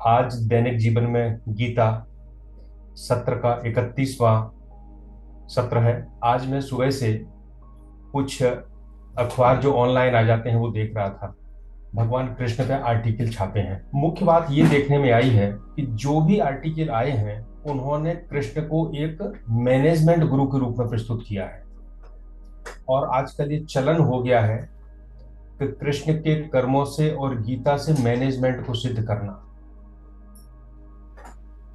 आज दैनिक जीवन में गीता सत्र का 31वां सत्र है। आज मैं सुबह से कुछ अखबार जो ऑनलाइन आ जाते हैं वो देख रहा था। भगवान कृष्ण पे आर्टिकल छापे हैं। मुख्य बात ये देखने में आई है कि जो भी आर्टिकल आए हैं उन्होंने कृष्ण को एक मैनेजमेंट गुरु के रूप में प्रस्तुत किया है। और आजकल ये चलन हो गया है कि कृष्ण के कर्मों से और गीता से मैनेजमेंट को सिद्ध करना।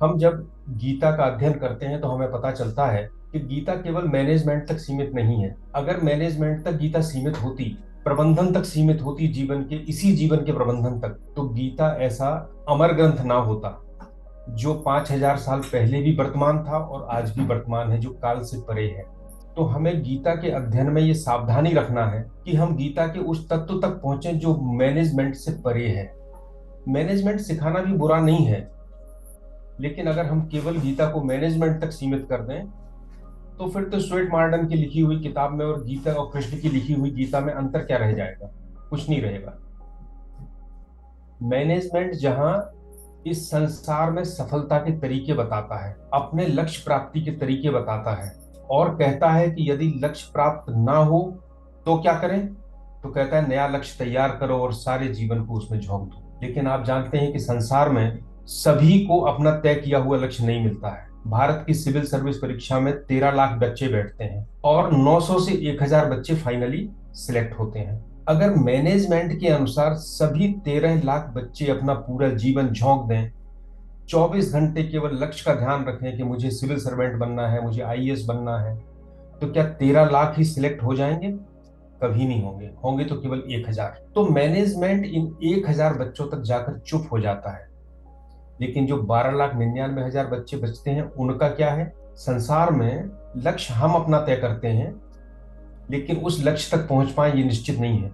हम जब गीता का अध्ययन करते हैं तो हमें पता चलता है कि गीता केवल मैनेजमेंट तक सीमित नहीं है। अगर मैनेजमेंट तक गीता सीमित होती, प्रबंधन तक सीमित होती, जीवन के इसी जीवन के प्रबंधन तक, तो गीता ऐसा अमर ग्रंथ ना होता जो 5000 साल पहले भी वर्तमान था और आज भी वर्तमान है, जो काल से परे है। तो हमें गीता के अध्ययन में ये सावधानी रखना है कि हम गीता के उस तत्व तक पहुंचे जो मैनेजमेंट से परे है। मैनेजमेंट सिखाना भी बुरा नहीं है, लेकिन अगर हम केवल गीता को मैनेजमेंट तक सीमित कर दें तो फिर तो स्वेट मार्डन की लिखी हुई किताब में और गीता और कृष्ण की लिखी हुई गीता में अंतर क्या रह जाएगा? कुछ नहीं रहेगा। मैनेजमेंट जहां इस संसार में सफलता के तरीके बताता है, अपने लक्ष्य प्राप्ति के तरीके बताता है, और कहता है कि यदि लक्ष्य प्राप्त ना हो तो क्या करें, तो कहता है नया लक्ष्य तैयार करो और सारे जीवन को उसमें झोंक दो। लेकिन आप जानते हैं कि संसार में सभी को अपना तय किया हुआ लक्ष्य नहीं मिलता है। भारत की सिविल सर्विस परीक्षा में 13 लाख बच्चे बैठते हैं और 900 से 1000 बच्चे फाइनली सिलेक्ट होते हैं। अगर मैनेजमेंट के अनुसार सभी 13 लाख बच्चे अपना पूरा जीवन झोंक दें, 24 घंटे केवल लक्ष्य का ध्यान रखें कि मुझे सिविल सर्वेंट बनना है, मुझे आईएएस बनना है, तो क्या 13 लाख ही सिलेक्ट हो जाएंगे? कभी नहीं होंगे। होंगे तो केवल 1000। तो मैनेजमेंट इन 1000 बच्चों तक जाकर चुप हो जाता है। लेकिन जो 12,99,000 बच्चे बचते हैं उनका क्या है? संसार में लक्ष्य हम अपना तय करते हैं, लेकिन उस लक्ष्य तक पहुंच पाए ये निश्चित नहीं है,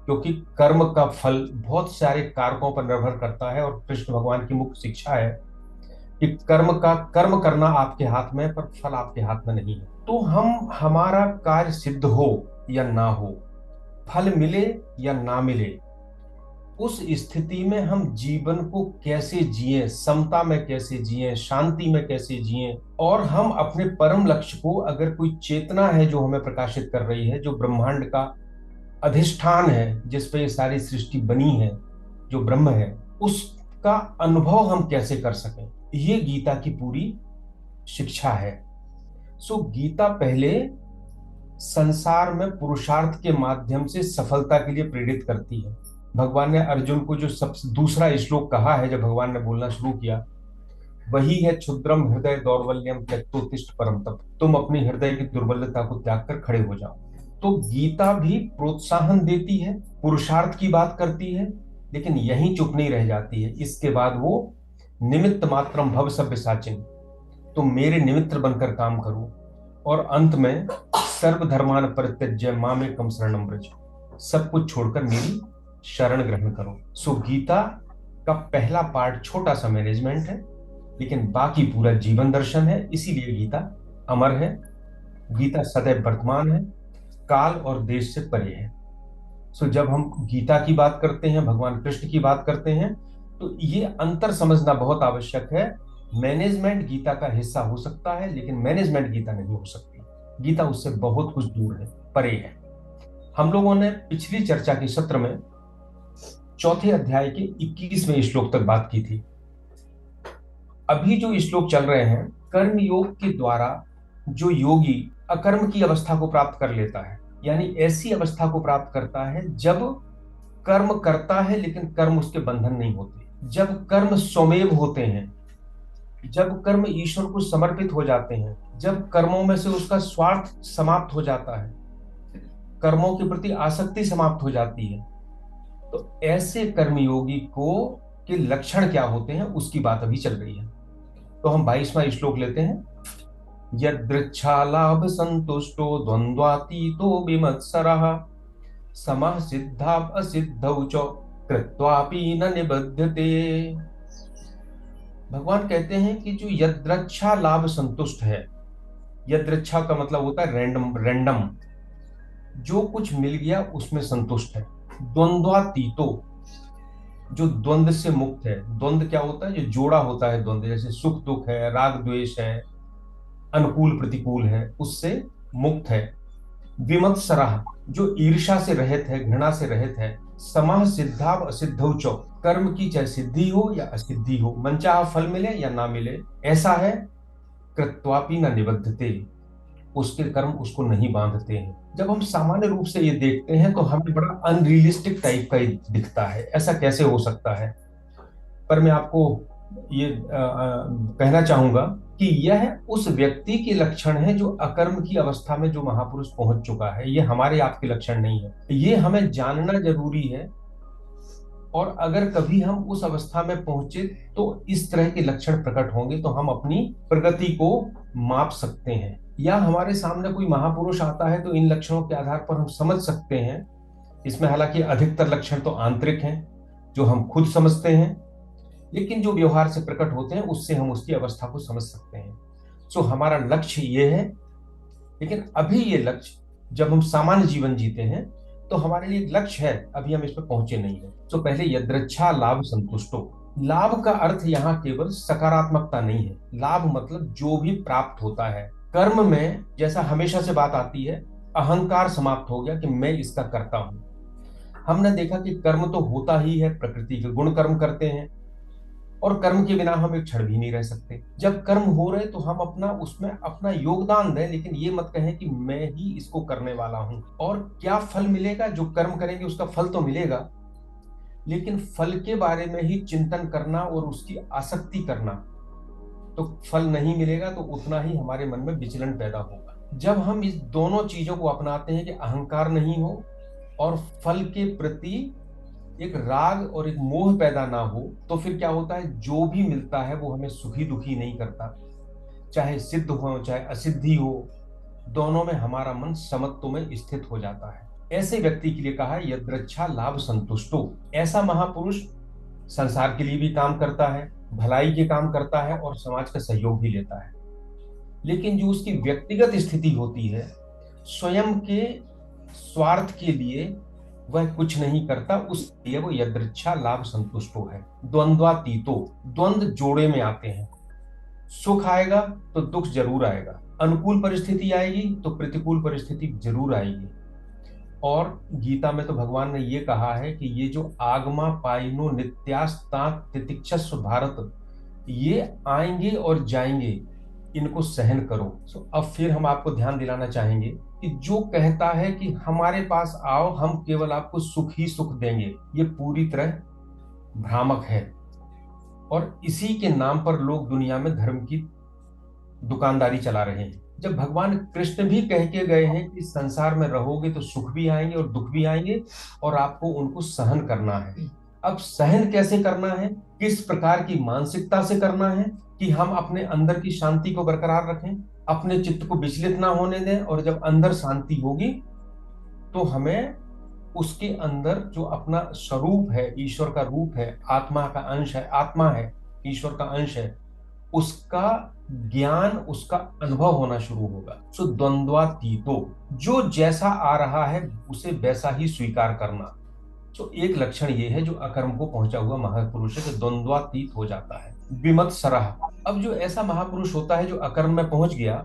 क्योंकि कर्म का फल बहुत सारे कारकों पर निर्भर करता है। और कृष्ण भगवान की मुख्य शिक्षा है कि कर्म करना आपके हाथ में, पर फल आपके हाथ में नहीं है। तो हम हमारा कार्य सिद्ध हो या ना हो, फल मिले या ना मिले, उस स्थिति में हम जीवन को कैसे जिए, समता में कैसे जिए, शांति में कैसे जिए, और हम अपने परम लक्ष्य को, अगर कोई चेतना है जो हमें प्रकाशित कर रही है, जो ब्रह्मांड का अधिष्ठान है, जिस पे ये सारी सृष्टि बनी है, जो ब्रह्म है, उसका अनुभव हम कैसे कर सकें, ये गीता की पूरी शिक्षा है। सो गीता पहले संसार में पुरुषार्थ के माध्यम से सफलता के लिए प्रेरित करती है। भगवान ने अर्जुन को जो सबसे दूसरा श्लोक कहा है, जब भगवान ने बोलना शुरू किया, वही है क्षुद्रम हृदय दौर्बल्यम त्यक्तोत्तिष्ठ परम तप। तुम अपनी हृदय की दुर्बलता को त्याग कर खड़े हो जाओ। तो गीता भी प्रोत्साहन देती है, पुरुषार्थ की बात करती है, लेकिन यहीं चुप नहीं रह जाती है। इसके बाद वो निमित्त मात्रम भव सभ्य साचिन, तुम मेरे निमित्त बनकर काम करो, और अंत में सर्वधर्मान परित्यज्य मामेकम शरणम व्रज, सब कुछ छोड़कर मेरी शरण ग्रहण करो। सो गीता का पहला पार्ट छोटा सा मैनेजमेंट है, लेकिन बाकी पूरा जीवन दर्शन है। इसीलिए गीता अमर है। गीता सदैव वर्तमान है, काल और देश से परे है। सो जब हम गीता की बात करते हैं, भगवान कृष्ण की बात करते हैं, तो ये अंतर समझना बहुत आवश्यक है। मैनेजमेंट गीता का हिस्सा हो सकता है, लेकिन मैनेजमेंट गीता नहीं हो सकती। गीता उससे बहुत कुछ दूर है, परे है। हम लोगों ने पिछली चर्चा के सत्र में चौथे अध्याय के 21वें श्लोक तक बात की थी। अभी जो श्लोक चल रहे हैं, कर्म योग के द्वारा जो योगी अकर्म की अवस्था को प्राप्त कर लेता है, यानी ऐसी अवस्था को प्राप्त करता है जब कर्म करता है लेकिन कर्म उसके बंधन नहीं होते, जब कर्म स्वमेव होते हैं, जब कर्म ईश्वर को समर्पित हो जाते हैं, जब कर्मों में से उसका स्वार्थ समाप्त हो जाता है, कर्मों के प्रति आसक्ति समाप्त हो जाती है, तो ऐसे कर्मयोगी को के लक्षण क्या होते हैं उसकी बात अभी चल रही है। तो हम 22वां श्लोक लेते हैं। यदृच्छालाभ संतुष्टो द्वंद्वातीतो विमत्सरः समः सिद्धा असिद्धौ च कृत्वापि न निबध्यते। भगवान कहते हैं कि जो यदृच्छा लाभ संतुष्ट है, यदृच्छा का मतलब होता है रैंडम, जो कुछ मिल गया उसमें संतुष्ट है। द्वंद्वातीतो, जो द्वंद्व से मुक्त है। द्वंद्व क्या होता है? जो जोड़ा होता है द्वंद्व, जैसे सुख दुख है, राग द्वेष है, अनुकूल प्रतिकूल है, उससे मुक्त है। विमत सराह, जो ईर्षा से रहित है, घृणा से रहित है। समः सिद्धाव असिद्धौ च, कर्म की चाहे सिद्धि हो या असिद्धि हो, मनचाहा फल मिले या ना मिले, ऐसा है। कृत्वापि न निबद्धते, उसके कर्म उसको नहीं बांधते हैं। जब हम सामान्य रूप से ये देखते हैं तो हमें बड़ा अनरियलिस्टिक टाइप का ही दिखता है, ऐसा कैसे हो सकता है। पर मैं आपको ये कहना चाहूंगा कि यह उस व्यक्ति के लक्षण है जो अकर्म की अवस्था में जो महापुरुष पहुंच चुका है। ये हमारे आपके लक्षण नहीं है, ये हमें जानना जरूरी है। और अगर कभी हम उस अवस्था में पहुंचे तो इस तरह के लक्षण प्रकट होंगे, तो हम अपनी प्रगति को माप सकते हैं। या हमारे सामने कोई महापुरुष आता है तो इन लक्षणों के आधार पर हम समझ सकते हैं। इसमें हालांकि अधिकतर लक्षण तो आंतरिक हैं, जो हम खुद समझते हैं, लेकिन जो व्यवहार से प्रकट होते हैं उससे हम उसकी अवस्था को समझ सकते हैं। सो हमारा लक्ष्य ये है। लेकिन अभी ये लक्ष्य, जब हम सामान्य जीवन जीते हैं तो हमारे लिए एक लक्ष्य है, अभी हम इस पर पहुंचे नहीं है। तो पहले यदृच्छा लाभ संतुष्टो। लाभ का अर्थ यहाँ केवल सकारात्मकता नहीं है। लाभ मतलब जो भी प्राप्त होता है कर्म में, जैसा हमेशा से बात आती है, अहंकार समाप्त हो गया कि मैं इसका करता हूं। हमने देखा कि कर्म तो होता ही है, प्रकृति के गुण कर्म करते हैं, और कर्म के बिना हम एक क्षण भी नहीं रह सकते। जब कर्म हो रहे तो हम अपना उसमें अपना योगदान दें, लेकिन ये मत कहें कि मैं ही इसको करने वाला हूं। और क्या फल मिलेगा? जो कर्म करेंगे उसका फल तो मिलेगा, लेकिन फल के बारे में ही चिंतन करना और उसकी आसक्ति करना, तो फल नहीं मिलेगा, तो उतना ही हमारे मन में विचलन पैदा होगा। जब हम इस दोनों चीजों को अपनाते हैं कि अहंकार नहीं हो और फल के प्रति एक राग और एक मोह पैदा ना हो, तो फिर क्या होता है? जो भी मिलता है वो हमें सुखी दुखी नहीं करता, चाहे सिद्ध हो चाहे असिद्धि हो, दोनों में हमारा मन समत्व में स्थित हो जाता है। ऐसे व्यक्ति के लिए कहा यदृच्छा लाभ संतुष्टो। ऐसा महापुरुष संसार के लिए भी काम करता है, भलाई के काम करता है और समाज का सहयोग भी लेता है। लेकिन जो उसकी व्यक्तिगत स्थिति होती है, स्वयं के स्वार्थ के लिए वह कुछ नहीं करता, उसके लिए वो यदृच्छा लाभ संतुष्टो है। द्वंद्वातीतो, द्वंद्व जोड़े में आते हैं। सुख आएगा तो दुख जरूर आएगा, अनुकूल परिस्थिति आएगी तो प्रतिकूल परिस्थिति जरूर आएगी। और गीता में तो भगवान ने ये कहा है कि ये जो आगमा पाइनो नित्यास्ता तितिक्षस्व भारत, ये आएंगे और जाएंगे, इनको सहन करो। अब फिर हम आपको ध्यान दिलाना चाहेंगे कि जो कहता है कि हमारे पास आओ, हम केवल आपको सुख ही सुख देंगे, ये पूरी तरह भ्रामक है। और इसी के नाम पर लोग दुनिया में धर्म की दुकानदारी चला रहे हैं। जब भगवान कृष्ण भी कह के गए हैं कि संसार में रहोगे तो सुख भी आएंगे और दुख भी आएंगे, और आपको उनको सहन करना है। अब सहन कैसे करना है, किस प्रकार की मानसिकता से करना है कि हम अपने अंदर की शांति को बरकरार रखें, अपने चित्त को विचलित ना होने दें। और जब अंदर शांति होगी तो हमें उसके अंदर जो अपना स्वरूप है, ईश्वर का रूप है, आत्मा का अंश है, आत्मा है, ईश्वर का अंश है, उसका ज्ञान, उसका अनुभव होना शुरू होगा। सो द्वंद्वातीतो, जो जैसा आ रहा है उसे वैसा ही स्वीकार करना। सो एक लक्षण ये है जो अकर्म को पहुंचा हुआ महापुरुष है, कि द्वंद्वातीत हो जाता है। विमत सराह, अब जो ऐसा महापुरुष होता है जो अकर्म में पहुंच गया,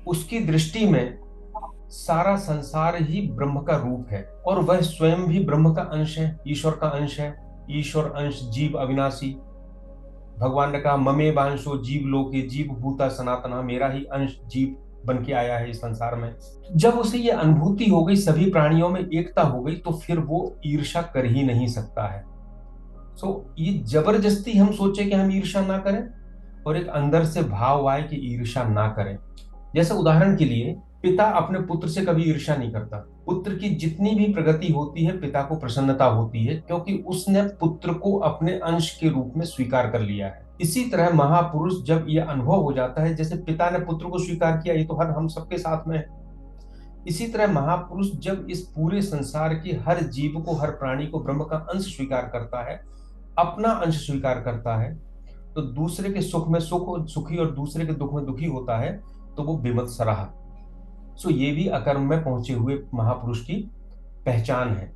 उसकी दृष्टि में सारा संसार ही ब्रह्म का रूप है, और वह स्वयं भी ब्रह्म का अंश है, ईश्वर का अंश है। ईश्वर अंश जीव अविनाशी, भगवान ने कहा ममे वांशो जीव लोके जीव भूता सनातना, मेरा ही अंश जीव बन के आया है इस संसार में। जब उसे ये अनुभूति हो गई, सभी प्राणियों में एकता हो गई, तो फिर वो ईर्ष्या कर ही नहीं सकता है। ये जबरदस्ती हम सोचे कि हम ईर्ष्या ना करें, और एक अंदर से भाव आए कि ईर्ष्या ना करें। जैसे उदाहरण के लिए, पिता अपने पुत्र से कभी ईर्ष्या नहीं करता। पुत्र की जितनी भी प्रगति होती है पिता को प्रसन्नता होती है, क्योंकि उसने पुत्र को अपने अंश के रूप में स्वीकार कर लिया है। इसी तरह महापुरुष जब यह अनुभव हो जाता है, जैसे पिता ने पुत्र को स्वीकार किया, ये तो हर हम सबके साथ में है। इसी तरह महापुरुष जब इस पूरे संसार के हर जीव को, हर प्राणी को ब्रह्म का अंश स्वीकार करता है, अपना अंश स्वीकार करता है, तो दूसरे के सुख में सुखी और दूसरे के दुख में दुखी होता है, तो वो विमत सराह। ये भी अकर्म में पहुंचे हुए महापुरुष की पहचान है।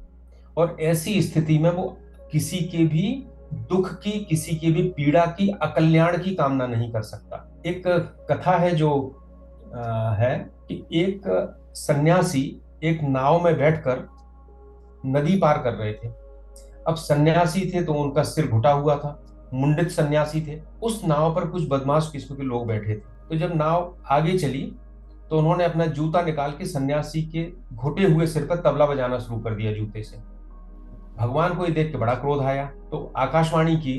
और ऐसी स्थिति में वो किसी के भी दुख की, किसी के भी पीड़ा की, अकल्याण की कामना नहीं कर सकता। एक कथा है जो है कि एक सन्यासी एक नाव में बैठकर नदी पार कर रहे थे। अब सन्यासी थे तो उनका सिर घुटा हुआ था, मुंडित सन्यासी थे। उस नाव पर कुछ बदमाश किस्म के लोग बैठे थे। तो जब नाव आगे चली तो उन्होंने अपना जूता निकाल के सन्यासी के घुटे हुए सिर पर तबला बजाना शुरू कर दिया जूते से। भगवान को ये देख के बड़ा क्रोध आया, तो आकाशवाणी की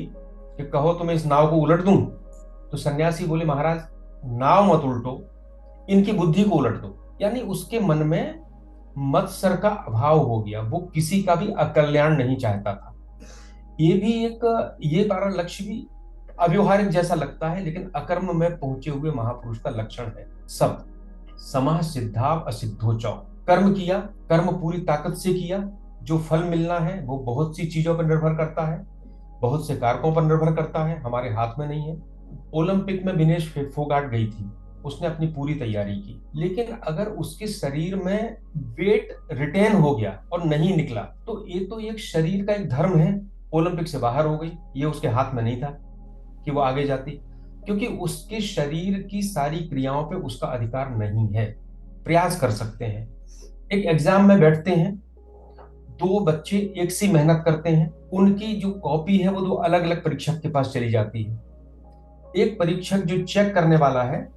कि कहो तो मैं इस नाव को उलट दूं। तो सन्यासी बोले, महाराज नाव मत उल्टो, इनकी बुद्धि को उलट दो। यानी उसके मन में मत्सर का अभाव हो गया, वो किसी का भी अकल्याण नहीं चाहता था। ये भी एक, ये तारा लक्ष्य भी अव्यवहारिक जैसा लगता है, लेकिन अकर्म में पहुंचे हुए महापुरुष का लक्षण है। सब समः सिद्धाव असिद्धो चौ, कर्म किया, कर्म पूरी ताकत से किया, जो फल मिलना है वो बहुत सी चीजों पर निर्भर करता है, बहुत से कारकों पर निर्भर करता है, हमारे हाथ में नहीं है। ओलंपिक में विनेश फोगाट गई थी, उसने अपनी पूरी तैयारी की, लेकिन अगर उसके शरीर में वेट रिटेन हो गया और नहीं निकला तो ये तो एक शरीर का एक धर्म है, ओलंपिक से बाहर हो गई। ये उसके हाथ में नहीं था कि वो आगे जाती, क्योंकि उसके शरीर की सारी क्रियाओं पे उसका अधिकार नहीं है। प्रयास कर सकते हैं, एक एग्जाम में बैठते हैं, दो बच्चे एक सी मेहनत करते हैं, उनकी जो कॉपी है वो दो अलग अलग परीक्षक के पास चली जाती है। एक परीक्षक जो चेक करने वाला है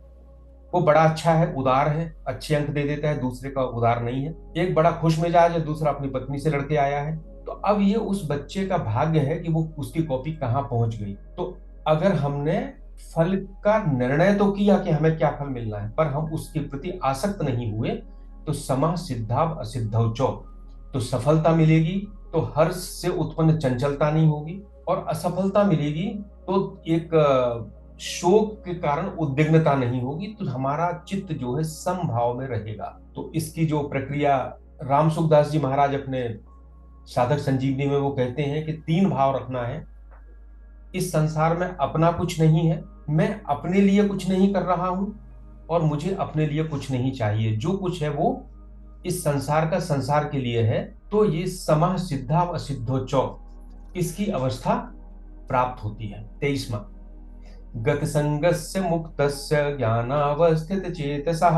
वो बड़ा अच्छा है, उदार है, अच्छे अंक दे देता है, दूसरे का उदार नहीं है। एक बड़ा खुश मिजाज है, दूसरा अपनी पत्नी से लड़के आया है। तो अब ये उस बच्चे का भाग्य है कि वो उसकी कॉपी कहाँ पहुंच गई। तो अगर हमने फल का निर्णय तो किया कि हमें क्या फल मिलना है, पर हम उसके प्रति आसक्त नहीं हुए, तो समः सिद्धाव असिद्धौ चौ, तो सफलता मिलेगी तो हर्ष से उत्पन्न चंचलता नहीं होगी, और असफलता मिलेगी तो एक शोक के कारण उद्विग्नता नहीं होगी, तो हमारा चित्त जो है समभाव में रहेगा। तो इसकी जो प्रक्रिया राम सुखदास जी महाराज अपने साधक संजीवनी में वो कहते हैं कि 3 भाव रखना है। इस संसार में अपना कुछ नहीं है, मैं अपने लिए कुछ नहीं कर रहा हूं, और मुझे अपने लिए कुछ नहीं चाहिए। जो कुछ है वो इस संसार का संसार के लिए है। तो ये समः सिद्धाव असिद्धो चौ, इसकी अवस्था प्राप्त होती है। 23वां, गत संगस्य मुक्तस्य ज्ञानावस्थित चेतसः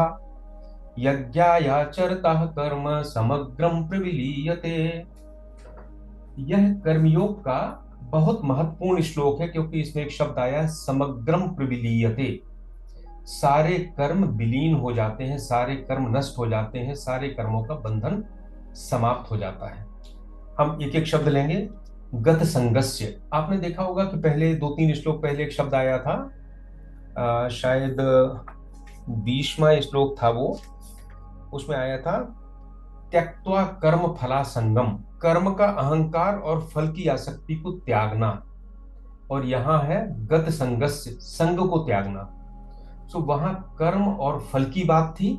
यज्ञायाचरतः कर्म समग्रम प्रविलीयते। यह कर्मयोग का बहुत महत्वपूर्ण श्लोक है, क्योंकि इसमें एक शब्द आया है समग्रम प्रविलीयते। सारे कर्म विलीन हो जाते हैं, सारे कर्म नष्ट हो जाते हैं, सारे कर्मों का बंधन समाप्त हो जाता है। हम एक एक शब्द लेंगे। गत संगस्य, आपने देखा होगा कि पहले 2-3 श्लोक पहले एक शब्द आया था, शायद 20वां श्लोक था वो, उसमें आया था त्यक्त्वा कर्म फला संगम, कर्म का अहंकार और फल की आसक्ति को त्यागना। और यहाँ है गत संगस्य, संग को त्यागना। सो वहां कर्म और फल की बात थी,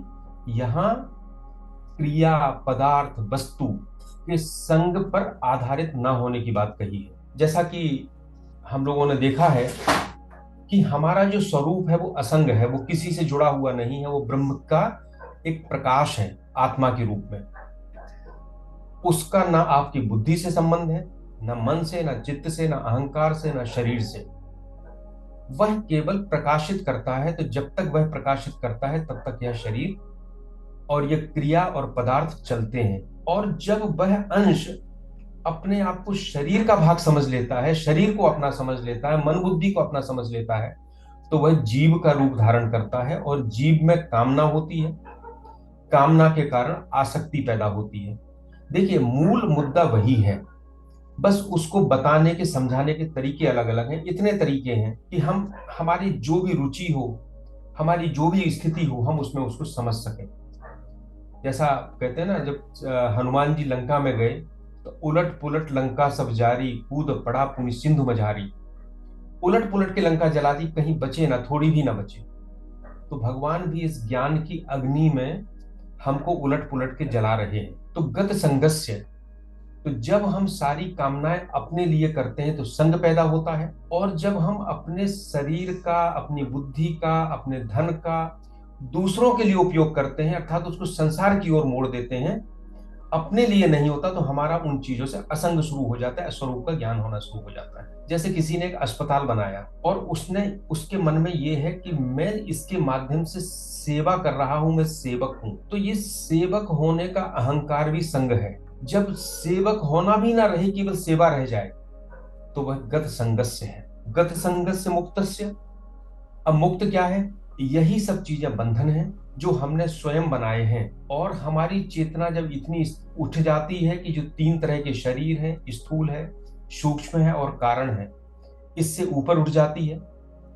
यहाँ क्रिया, पदार्थ, वस्तु के संग पर आधारित ना होने की बात कही है। जैसा कि हम लोगों ने देखा है कि हमारा जो स्वरूप है वो असंग है, वो किसी से जुड़ा हुआ नहीं है, वो ब्रह्म का एक प्रकाश है आत्मा के रूप में। उसका ना आपकी बुद्धि से संबंध है, ना मन से, ना चित्त से, ना अहंकार से, ना शरीर से। वह केवल प्रकाशित करता है। तो जब तक वह प्रकाशित करता है तब तक यह शरीर और यह क्रिया और पदार्थ चलते हैं। और जब वह अंश अपने आप को शरीर का भाग समझ लेता है, शरीर को अपना समझ लेता है, मन बुद्धि को अपना समझ लेता है, तो वह जीव का रूप धारण करता है। और जीव में कामना होती है, कामना के कारण आसक्ति पैदा होती है। देखिए, मूल मुद्दा वही है, बस उसको बताने के, समझाने के तरीके अलग अलग हैं। इतने तरीके हैं कि हम, हमारी जो भी रुचि हो, हमारी जो भी स्थिति हो, हम उसमें उसको समझ सकें। जैसा कहते हैं ना, जब हनुमान जी लंका में गए तो उलट पुलट लंका सब जारी, कूद पड़ा पुनि सिंधु मझारी। उलट पुलट के लंका जला दी, कहीं बचे ना, थोड़ी भी ना बचे। तो भगवान भी इस ज्ञान की अग्नि में हमको उलट पुलट के जला रहे हैं। तो गत संगस्य, तो जब हम सारी कामनाएं अपने लिए करते हैं तो संग पैदा होता है। और जब हम अपने शरीर का, अपनी बुद्धि का, अपने धन का दूसरों के लिए उपयोग करते हैं, अर्थात उसको संसार की ओर मोड़ देते हैं, अपने लिए नहीं होता तो हमारा उन चीजों से असंग शुरू हो जाता है, स्वरूप का ज्ञान होना शुरू हो जाता है। जैसे किसी ने एक अस्पताल बनाया और उसने उसके मन में ये है कि मैं इसके माध्यम से सेवा कर रहा हूं, मैं सेवक हूं, तो ये सेवक होने का अहंकार भी संग है। जब सेवक होना भी ना रहे, केवल सेवा रह जाए, तो वह गत संगस्य है। गत संगस्य मुक्तस्य। अब मुक्त क्या है? यही सब चीजें बंधन है जो हमने स्वयं बनाए हैं। और हमारी चेतना जब इतनी उठ जाती है कि जो तीन तरह के शरीर हैं, स्थूल है, सूक्ष्म है और कारण है, इससे ऊपर उठ जाती है,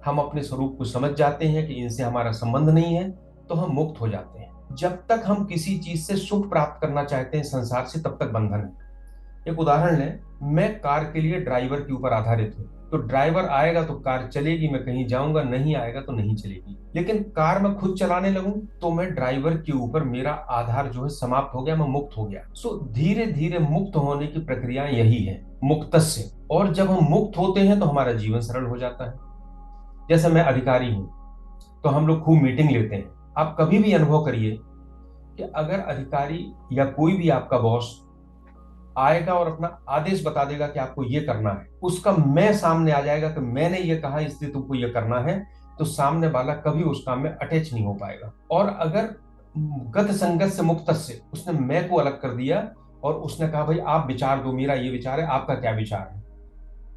हम अपने स्वरूप को समझ जाते हैं कि इनसे हमारा संबंध नहीं है, तो हम मुक्त हो जाते हैं। जब तक हम किसी चीज से सुख प्राप्त करना चाहते हैं संसार से, तब तक बंधन है। एक उदाहरण लें, मैं कार के लिए ड्राइवर के ऊपर आधारित हूँ, तो ड्राइवर आएगा तो कार चलेगी, मैं कहीं जाऊंगा, नहीं आएगा तो नहीं चलेगी। लेकिन कार मैं खुद चलाने लगूं तो मैं ड्राइवर के ऊपर, मेरा आधार जो है समाप्त हो गया, मैं मुक्त हो गया। सो धीरे धीरे मुक्त होने की प्रक्रिया यही है, मुक्तस्य। और जब हम मुक्त होते हैं तो हमारा जीवन सरल हो जाता है। जैसे मैं अधिकारी हूं, तो हम लोग खूब मीटिंग लेते हैं। आप कभी भी अनुभव करिए कि अगर अधिकारी या कोई भी आपका बॉस आएगा और अपना आदेश बता देगा कि आपको ये करना है, उसका मैं सामने आ जाएगा कि मैंने ये कहा इसलिए तुमको ये करना है, तो सामने वाला कभी उस काम में अटैच नहीं हो पाएगा। और अगर गत संगत से मुक्त से उसने मैं को अलग कर दिया और उसने कहा भाई आप विचार दो, मेरा ये विचार है, आपका क्या विचार है,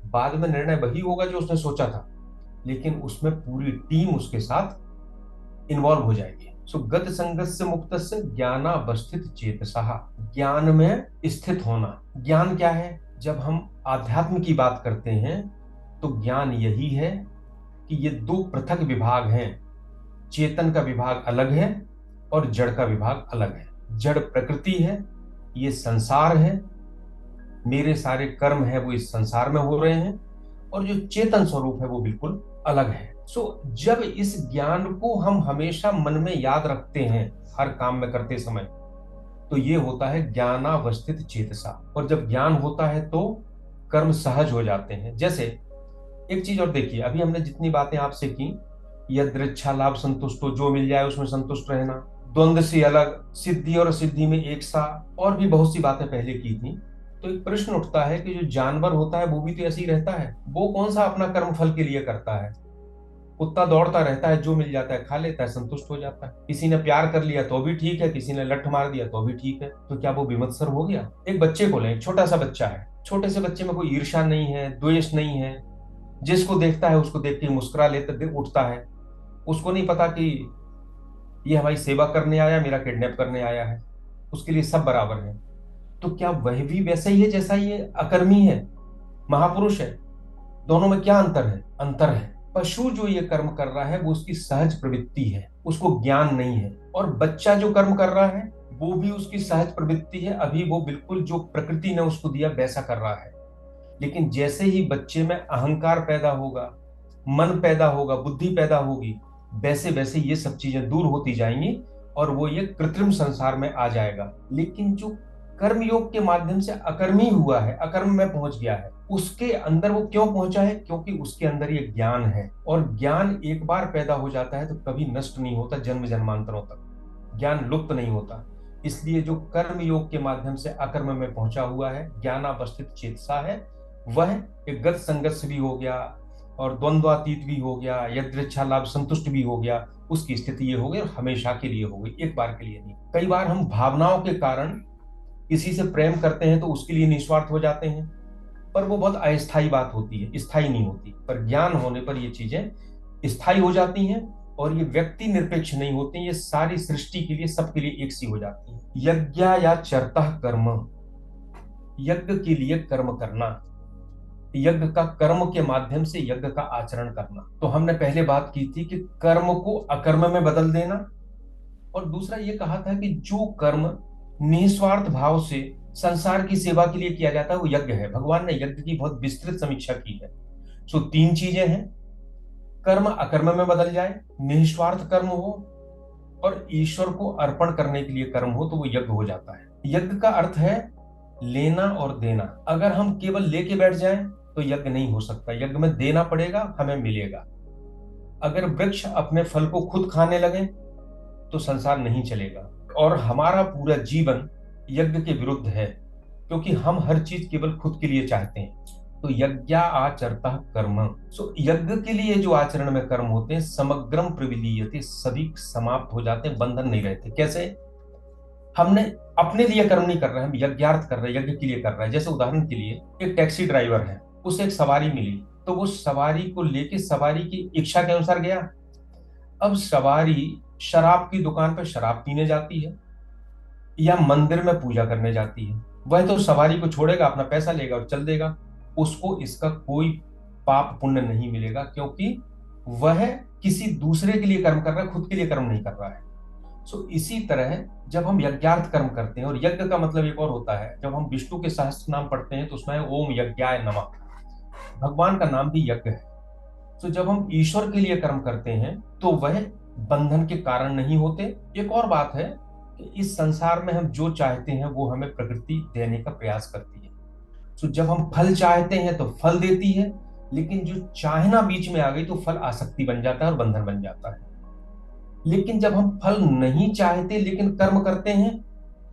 बाद में निर्णय वही होगा जो उसने सोचा था, लेकिन उसमें पूरी टीम उसके साथ इन्वॉल्व हो जाएगी। सो गत संगत से मुक्त से ज्ञानावस्थित चेतसः, ज्ञान में स्थित होना। ज्ञान क्या है? जब हम आध्यात्म की बात करते हैं तो ज्ञान यही है कि ये दो पृथक विभाग हैं। चेतन का विभाग अलग है और जड़ का विभाग अलग है। जड़ प्रकृति है, ये संसार है, मेरे सारे कर्म है वो इस संसार में हो रहे हैं, और जो चेतन स्वरूप है वो बिल्कुल अलग है। जब इस ज्ञान को हम हमेशा मन में याद रखते हैं हर काम में करते समय, तो ये होता है ज्ञानावस्थित चेतसा। और जब ज्ञान होता है तो कर्म सहज हो जाते हैं। जैसे एक चीज और देखिए, अभी हमने जितनी बातें आपसे की, यदृच्छा लाभ संतुष्टो, जो मिल जाए उसमें संतुष्ट रहना, द्वंद्व से अलग, सिद्धि और सिद्धि में एक सा, और भी बहुत सी बातें पहले की थी। तो एक प्रश्न उठता है कि जो जानवर होता है वो भी तो ऐसे ही रहता है, वो कौन सा अपना कर्म फल के लिए करता है? कुत्ता दौड़ता रहता है, जो मिल जाता है खा लेता है, संतुष्ट हो जाता है। किसी ने प्यार कर लिया तो भी ठीक है, किसी ने लठ मार दिया तो भी ठीक है, तो क्या वो विमत्सर हो गया? एक बच्चे को लें, एक छोटा सा बच्चा है, छोटे से बच्चे में कोई ईर्ष्या नहीं है, द्वेष नहीं है, जिसको देखता है उसको देख के मुस्कुरा लेता उठता है। उसको नहीं पता कि ये हमारी सेवा करने आया, मेरा किडनैप करने आया है, उसके लिए सब बराबर है। तो क्या वह भी वैसा ही है जैसा ये अकर्मी है, महापुरुष है? दोनों में क्या अंतर है? अंतर है। पशु जो ये कर्म कर रहा है वो उसकी सहज प्रवृत्ति है, उसको ज्ञान नहीं है। और बच्चा जो कर्म कर रहा है वो भी उसकी सहज प्रवृत्ति है, अभी वो बिल्कुल जो प्रकृति ने उसको दिया वैसा कर रहा है। लेकिन जैसे ही बच्चे में अहंकार पैदा होगा, मन पैदा होगा, बुद्धि पैदा होगी, वैसे वैसे ये सब चीजें दूर होती जाएंगी और वो ये कृत्रिम संसार में आ जाएगा। लेकिन जो कर्म योग के माध्यम से अकर्मी हुआ है, अकर्म में पहुंच गया है, उसके अंदर वो क्यों पहुंचा है? क्योंकि उसके अंदर ये ज्ञान है। और ज्ञान एक बार पैदा हो जाता है तो कभी नष्ट नहीं होता, जन्म जन्मांतरों तक ज्ञान लुप्त नहीं होता। इसलिए जो कर्म योग के माध्यम से अकर्म में पहुंचा हुआ है, ज्ञानावस्थित चेतसा है, वह एक गत संगत से भी हो गया और द्वंद्वातीत भी हो गया, यदृच्छा लाभ संतुष्ट भी हो गया। उसकी स्थिति ये हो गई और हमेशा के लिए हो गई, एक बार के लिए नहीं। कई बार हम भावनाओं के कारण किसी से प्रेम करते हैं तो उसके लिए निस्वार्थ हो जाते हैं, पर वो बहुत अस्थायी बात होती है, स्थायी नहीं होती। पर ज्ञान होने पर ये चीजें स्थायी हो जाती हैं और ये व्यक्ति निरपेक्ष नहीं होती, ये सारी सृष्टि के लिए, सबके लिए एक सी हो जाती है। यज्ञ या चरतः कर्म, यज्ञ के लिए कर्म करना, यज्ञ का कर्म के माध्यम से यज्ञ का आचरण करना। तो हमने पहले बात की थी कि कर्म को अकर्म में बदल देना, और दूसरा ये कहा था कि जो कर्म निस्वार्थ भाव से संसार की सेवा के लिए किया जाता है वो यज्ञ है। भगवान ने यज्ञ की बहुत विस्तृत समीक्षा की है। तीन चीजें हैं, कर्म अकर्म में बदल जाए, निस्वार्थ कर्म हो, और ईश्वर को अर्पण करने के लिए कर्म हो, तो वो यज्ञ हो जाता है। यज्ञ का अर्थ है लेना और देना। अगर हम केवल लेके बैठ जाएं तो यज्ञ नहीं हो सकता, यज्ञ में देना पड़ेगा, हमें मिलेगा। अगर वृक्ष अपने फल को खुद खाने लगे तो संसार नहीं चलेगा। और हमारा पूरा जीवन यज्ञ के विरुद्ध है, क्योंकि हम हर चीज केवल खुद के लिए चाहते हैं। तो यज्ञ आचरता कर्म, सो यज्ञ के लिए जो आचरण में कर्म होते हैं, समग्रम प्रविलीयते, सभी समाप्त हो जाते हैं, बंधन नहीं रहते। कैसे? हमने अपने लिए कर्म नहीं कर रहे, हम यज्ञार्थ कर रहे हैं, यज्ञ के लिए कर रहे हैं। जैसे उदाहरण के लिए एक टैक्सी ड्राइवर है, उसे एक सवारी मिली, तो वो सवारी को लेके सवारी की इच्छा के अनुसार गया। अब सवारी शराब की दुकान पर शराब पीने जाती है या मंदिर में पूजा करने जाती है, वह तो सवारी को छोड़ेगा, अपना पैसा लेगा और चल देगा। उसको इसका कोई पाप पुण्य नहीं मिलेगा, क्योंकि वह किसी दूसरे के लिए कर्म कर रहा है, खुद के लिए कर्म नहीं कर रहा है। सो इसी तरह जब हम यज्ञार्थ कर्म करते हैं, और यज्ञ का मतलब एक और होता है, जब हम विष्णु के सहस्त्र नाम पढ़ते हैं तो उसमें है ओम यज्ञाय नमः, भगवान का नाम भी यज्ञ है। तो जब हम ईश्वर के लिए कर्म करते हैं तो वह बंधन के कारण नहीं होते। एक और बात है कि इस संसार में हम जो चाहते हैं वो हमें प्रकृति देने का प्रयास करती है। तो जब हम फल चाहते हैं तो फल देती है, लेकिन जो चाहना बीच में आ गई तो फल आसक्ति बन जाता है और बंधन बन जाता है। लेकिन जब हम फल नहीं चाहते लेकिन कर्म करते हैं,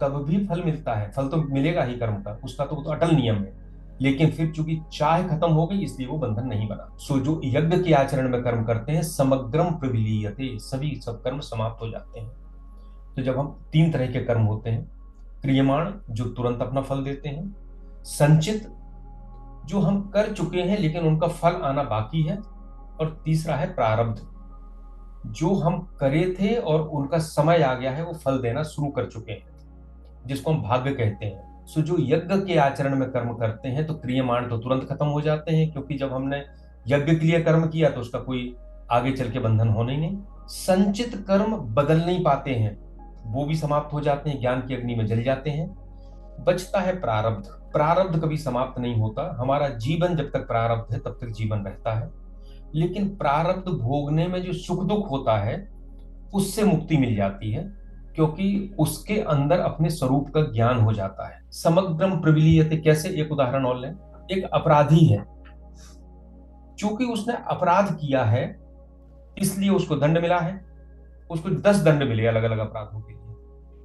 तब भी फल मिलता है। फल तो मिलेगा ही कर्म का, उसका तो अटल नियम है। लेकिन फिर चूंकि चाह खत्म हो गई, इसलिए वो बंधन नहीं बना। सो जो यज्ञ के आचरण में कर्म करते हैं, समग्रम प्रविलीयते, सभी सब कर्म समाप्त हो जाते हैं। तो जब हम तीन तरह के कर्म होते हैं, क्रियमाण जो तुरंत अपना फल देते हैं, संचित जो हम कर चुके हैं लेकिन उनका फल आना बाकी है, और तीसरा है प्रारब्ध जो हम करे थे और उनका समय आ गया है, वो फल देना शुरू कर चुके हैं, जिसको हम भाग्य कहते हैं। सो जो यज्ञ के आचरण में कर्म करते हैं तो क्रियमाण तो तुरंत खत्म हो जाते हैं, क्योंकि जब हमने यज्ञ के लिए कर्म किया तो उसका कोई आगे चल के बंधन होने ही नहीं। संचित कर्म बदल नहीं पाते हैं, वो भी समाप्त हो जाते हैं, ज्ञान की अग्नि में जल जाते हैं। बचता है प्रारब्ध। प्रारब्ध कभी समाप्त नहीं होता, हमारा जीवन जब तक प्रारब्ध है तब तक जीवन रहता है। लेकिन प्रारब्ध भोगने में जो सुख दुख होता है उससे मुक्ति मिल जाती है, क्योंकि उसके अंदर अपने स्वरूप का ज्ञान हो जाता है। समग्रम प्रविलीयते कैसे? एक उदाहरण और लें। एक अपराधी है, चूंकि उसने अपराध किया है इसलिए उसको दंड मिला है। उसको 10 दंड मिले अलग अलग अपराधों के लिए।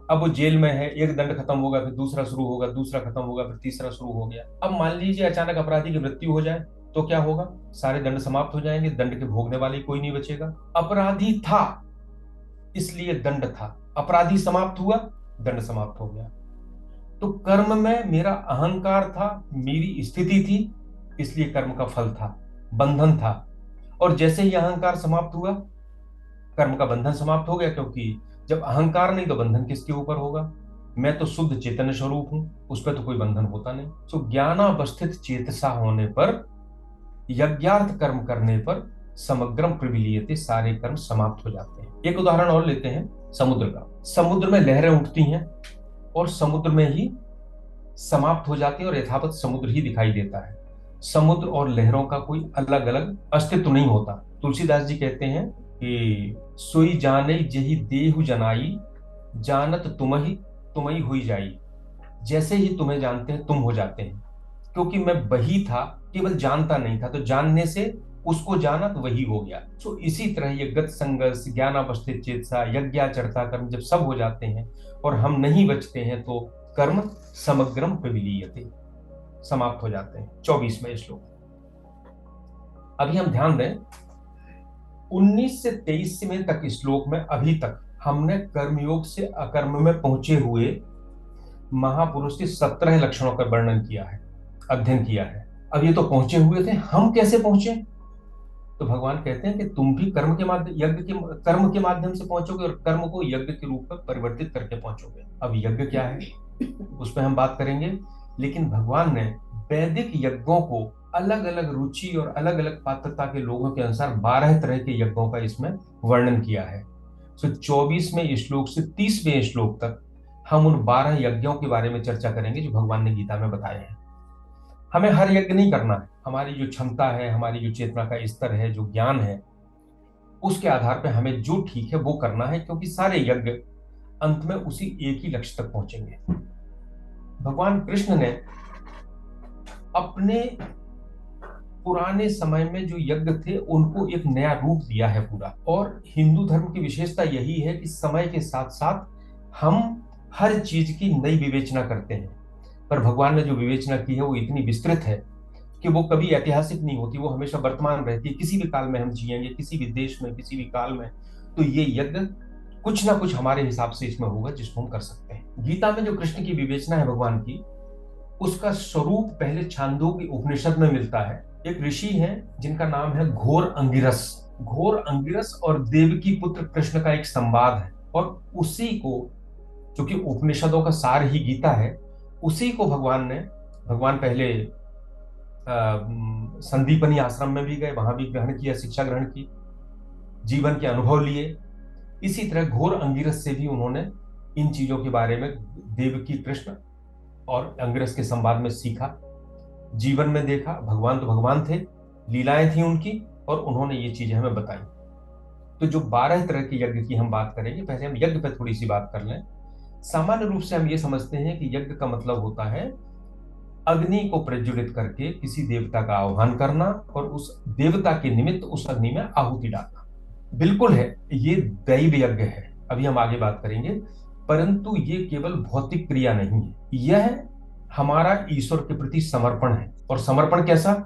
अब वो जेल में है, एक दंड खत्म होगा फिर दूसरा शुरू होगा, दूसरा खत्म होगा फिर तीसरा शुरू हो गया। अब मान लीजिए अचानक अपराधी की मृत्यु हो जाए तो क्या होगा? सारे दंड समाप्त हो जाएंगे, दंड के भोगने वाले कोई नहीं बचेगा। अपराधी था इसलिए दंड था, अपराधी समाप्त हुआ, दंड समाप्त हो गया। तो कर्म में मेरा अहंकार था, मेरी स्थिति थी, इसलिए कर्म का फल था, बंधन था। और जैसे ही अहंकार समाप्त हुआ, कर्म का बंधन समाप्त हो गया, क्योंकि जब अहंकार नहीं तो बंधन किसके ऊपर होगा? मैं तो शुद्ध चेतन स्वरूप हूं, उस पर तो कोई बंधन होता नहीं। तो ज्ञानावस्थित चेतसा होने पर, यज्ञार्थ कर्म करने पर समग्रम प्रविलीयते, सारे कर्म समाप्त हो जाते हैं। एक उदाहरण और लेते हैं समुद्र का। समुद्र में लहरें उठती हैं और समुद्र में ही समाप्त हो जाती है और यथावत समुद्र ही दिखाई देता है। समुद्र और लहरों का कोई अलग अलग अस्तित्व नहीं होता। तुलसीदास जी कहते हैं कि सोई जाने जेहि देहु जनाई, जानत तुमहि हुई जाई। जैसे ही तुम्हें जानते हैं तुम हो जाते हैं, क्योंकि मैं वही था, केवल जानता नहीं था, तो जानने से उसको जाना तो वही हो गया। सो इसी तरह ये गत संगस, ज्ञानावस्थित चेतसा, यज्ञाचरता कर्म जब सब हो जाते हैं और हम नहीं बचते हैं, तो कर्म समग्रम प्रविलीयते, समाप्त हो जाते हैं। 24वें श्लोक। अभी हम ध्यान दें, 19 से 23वें तक श्लोक में अभी तक हमने कर्मयोग से अकर्म में पहुंचे हुए महापुरुष के 17 लक्षणों का वर्णन किया है, अध्ययन किया है। अब ये तो पहुंचे हुए थे, हम कैसे पहुंचे? तो भगवान कहते हैं कि तुम भी कर्म के माध्यम से पहुंचोगे और कर्म को यज्ञ के रूप में परिवर्तित करके पहुंचोगे। अब यज्ञ क्या है उस पर हम बात करेंगे, लेकिन भगवान ने वैदिक यज्ञों को अलग अलग रुचि और अलग अलग पात्रता के लोगों के अनुसार 12 तरह के यज्ञों का इसमें वर्णन किया है। सो 24वें श्लोक से 30वें श्लोक तक हम उन 12 यज्ञों के बारे में चर्चा करेंगे जो भगवान ने गीता में बताए हैं। हमें हर यज्ञ नहीं करना है, हमारी जो क्षमता है, हमारी जो चेतना का स्तर है, जो ज्ञान है, उसके आधार पर हमें जो ठीक है वो करना है, क्योंकि सारे यज्ञ अंत में उसी एक ही लक्ष्य तक पहुंचेंगे। भगवान कृष्ण ने अपने पुराने समय में जो यज्ञ थे उनको एक नया रूप दिया है पूरा। और हिंदू धर्म की विशेषता यही है कि समय के साथ साथ हम हर चीज की नई विवेचना करते हैं। पर भगवान ने जो विवेचना की है वो इतनी विस्तृत है कि वो कभी ऐतिहासिक नहीं होती, वो हमेशा वर्तमान रहती है। किसी भी काल में हम जिएंगे, किसी भी देश में, किसी भी काल में, तो ये यज्ञ कुछ ना कुछ हमारे हिसाब से इसमें होगा जिसको हम कर सकते हैं। गीता में जो कृष्ण की विवेचना है भगवान की, उसका स्वरूप पहले छांदोग्य उपनिषद में मिलता है। एक ऋषि हैं जिनका नाम है घोर अंगिरस। घोर अंगिरस और देवकी पुत्र कृष्ण का एक संवाद है, और उसी को, क्योंकि उपनिषदों का सार ही गीता है, उसी को भगवान पहले संदीपनी आश्रम में भी गए, वहां भी ग्रहण किया, शिक्षा ग्रहण की, जीवन के अनुभव लिए। इसी तरह घोर अंगिरस से भी उन्होंने इन चीजों के बारे में, देवकी कृष्ण और अंगिरस के संवाद में सीखा, जीवन में देखा। भगवान तो भगवान थे, लीलाएं थी उनकी, और उन्होंने ये चीजें हमें बताई। तो जो 12 तरह के यज्ञ की हम बात करेंगे, पहले हम यज्ञ पर थोड़ी सी बात कर लें। सामान्य रूप से हम ये समझते हैं कि यज्ञ का मतलब होता है अग्नि को प्रज्वलित करके किसी देवता का आह्वान करना और उस देवता के निमित्त उस अग्नि में आहुति डालना। बिल्कुल है, ये दैव यज्ञ है, अभी हम आगे बात करेंगे। परंतु ये केवल भौतिक क्रिया नहीं है, यह हमारा ईश्वर के प्रति समर्पण है। और समर्पण कैसा?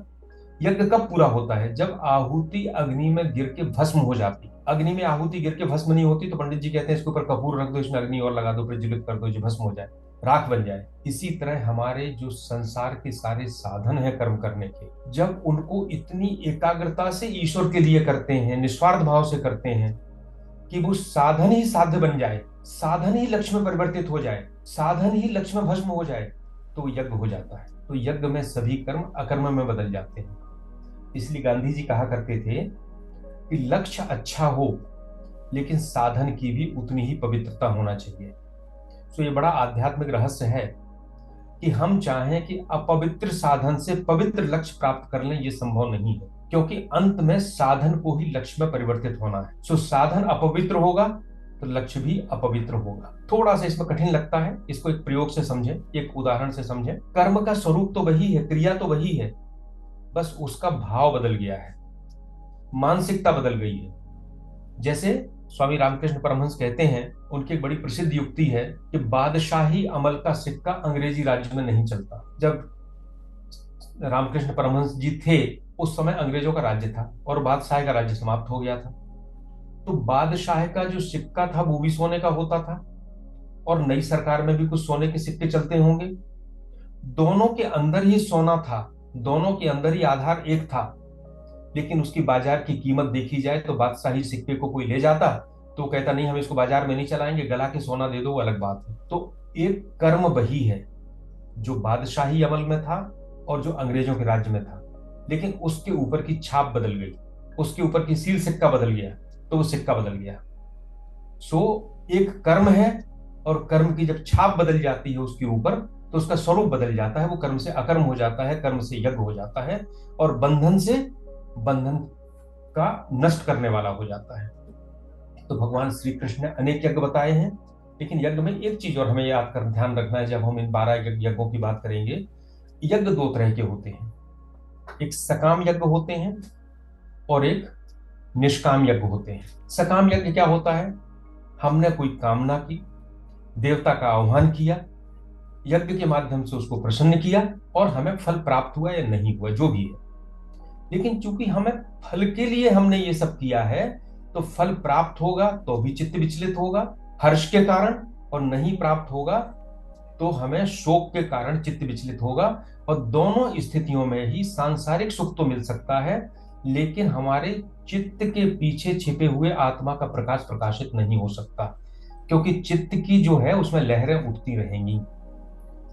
यज्ञ कब पूरा होता है? जब आहुति अग्नि में गिर के भस्म हो जाती। अग्नि में आहुति गिर के भस्म नहीं होती तो पंडित जी कहते हैं इसके ऊपर कपूर रख दो, इसमें अग्नि और लगा दो, प्रज्वलित कर दो, जो भस्म हो जाए, राख बन जाए। इसी तरह हमारे जो संसार के सारे साधन हैं कर्म करने के, जब उनको इतनी एकाग्रता से ईश्वर के लिए करते हैं, निस्वार्थ भाव से करते हैं कि वो साधन ही साध्य बन जाए, साधन ही लक्ष्य में परिवर्तित हो जाए, साधन ही लक्ष्य में भस्म हो जाए, तो यज्ञ हो जाता है। तो यज्ञ में सभी कर्म अकर्म में बदल जाते हैं। इसलिए गांधी जी कहा करते थे कि लक्ष्य अच्छा हो लेकिन साधन की भी उतनी ही पवित्रता होना चाहिए। तो ये बड़ा आध्यात्मिक रहस्य है कि हम चाहें कि अपवित्र साधन से पवित्र लक्ष्य प्राप्त कर लें, ये संभव नहीं है, क्योंकि अंत में साधन को ही लक्ष्य में परिवर्तित होना है। सो साधन अपवित्र होगा तो लक्ष्य भी अपवित्र होगा। थोड़ा सा इसमें कठिन लगता है, इसको एक प्रयोग से समझें, एक उदाहरण से समझें। कर्म का स्वरूप तो वही है, क्रिया तो वही है, बस उसका भाव बदल गया है, मानसिकता बदल गई है। जैसे स्वामी रामकृष्ण परमहंस कहते हैं, उनकी एक बड़ी प्रसिद्ध युक्ति है कि बादशाही अमल का सिक्का अंग्रेजी राज्य में नहीं चलता। जब रामकृष्ण परमहंस जी थे उस समय अंग्रेजों का राज्य था और बादशाह का राज्य समाप्त हो गया था। तो बादशाह का जो सिक्का था वो भी सोने का होता था, और नई सरकार में भी कुछ सोने के सिक्के चलते होंगे। दोनों के अंदर ही सोना था, दोनों के अंदर ही आधार एक था, लेकिन उसकी बाजार की कीमत देखी जाए तो बादशाही सिक्के को कोई ले जाता तो कहता नहीं हम इसको बाजार में नहीं चलाएंगे, गला के सोना दे दो, वो अलग बात है। तो एक कर्म वही है जो बादशाही अमल में था और जो अंग्रेजों के राज्य में था, लेकिन उसके ऊपर की छाप बदल गई, उसके ऊपर की सील सिक्का बदल गया, तो वो सिक्का बदल गया। सो एक कर्म है, और कर्म की जब छाप बदल जाती है उसके ऊपर तो उसका स्वरूप बदल जाता है, वो कर्म से अकर्म हो जाता है, कर्म से यज्ञ हो जाता है, और बंधन से बंधन का नष्ट करने वाला हो जाता है। तो भगवान श्री कृष्ण ने अनेक यज्ञ बताए हैं, लेकिन यज्ञ में एक चीज और हमें याद कर ध्यान रखना है, जब हम इन 12 यज्ञों की बात करेंगे, यज्ञ 2 तरह के होते हैं। एक सकाम यज्ञ होते हैं और एक निष्काम यज्ञ होते हैं। सकाम यज्ञ क्या होता है? हमने कोई कामना की, देवता का आह्वान किया, यज्ञ के माध्यम से उसको प्रसन्न किया, और हमें फल प्राप्त हुआ या नहीं हुआ, जो भी है। लेकिन चूंकि हमें फल के लिए हमने ये सब किया है, तो फल प्राप्त होगा तो भी चित्त विचलित होगा हर्ष के कारण, और नहीं प्राप्त होगा तो हमें शोक के कारण चित्त विचलित होगा। और दोनों स्थितियों में ही सांसारिक सुख तो मिल सकता है, लेकिन हमारे चित्त के पीछे छिपे हुए आत्मा का प्रकाश प्रकाशित नहीं हो सकता, क्योंकि चित्त की जो है उसमें लहरें उठती रहेंगी।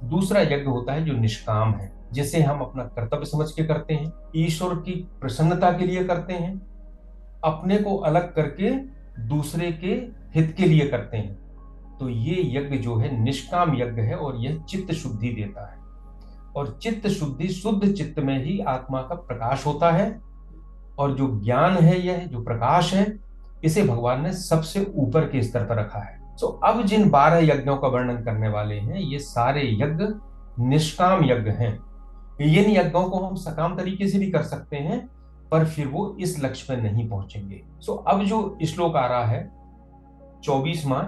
दूसरा यज्ञ होता है जो निष्काम है, जिसे हम अपना कर्तव्य समझ के करते हैं, ईश्वर की प्रसन्नता के लिए करते हैं, अपने को अलग करके दूसरे के हित के लिए करते हैं। तो ये यज्ञ जो है निष्काम यज्ञ है, और यह चित्त शुद्धि देता है। और चित्त शुद्धि, शुद्ध चित्त में ही आत्मा का प्रकाश होता है, और जो ज्ञान है, यह जो प्रकाश है, इसे भगवान ने सबसे ऊपर के स्तर पर रखा है। तो अब जिन 12 यज्ञों का वर्णन करने वाले हैं, ये सारे यज्ञ निष्काम यज्ञ हैं। इन यज्ञों को हम सकाम तरीके से भी कर सकते हैं, पर फिर वो इस लक्ष्य में नहीं पहुंचेंगे। अब जो श्लोक आ रहा है 24वां,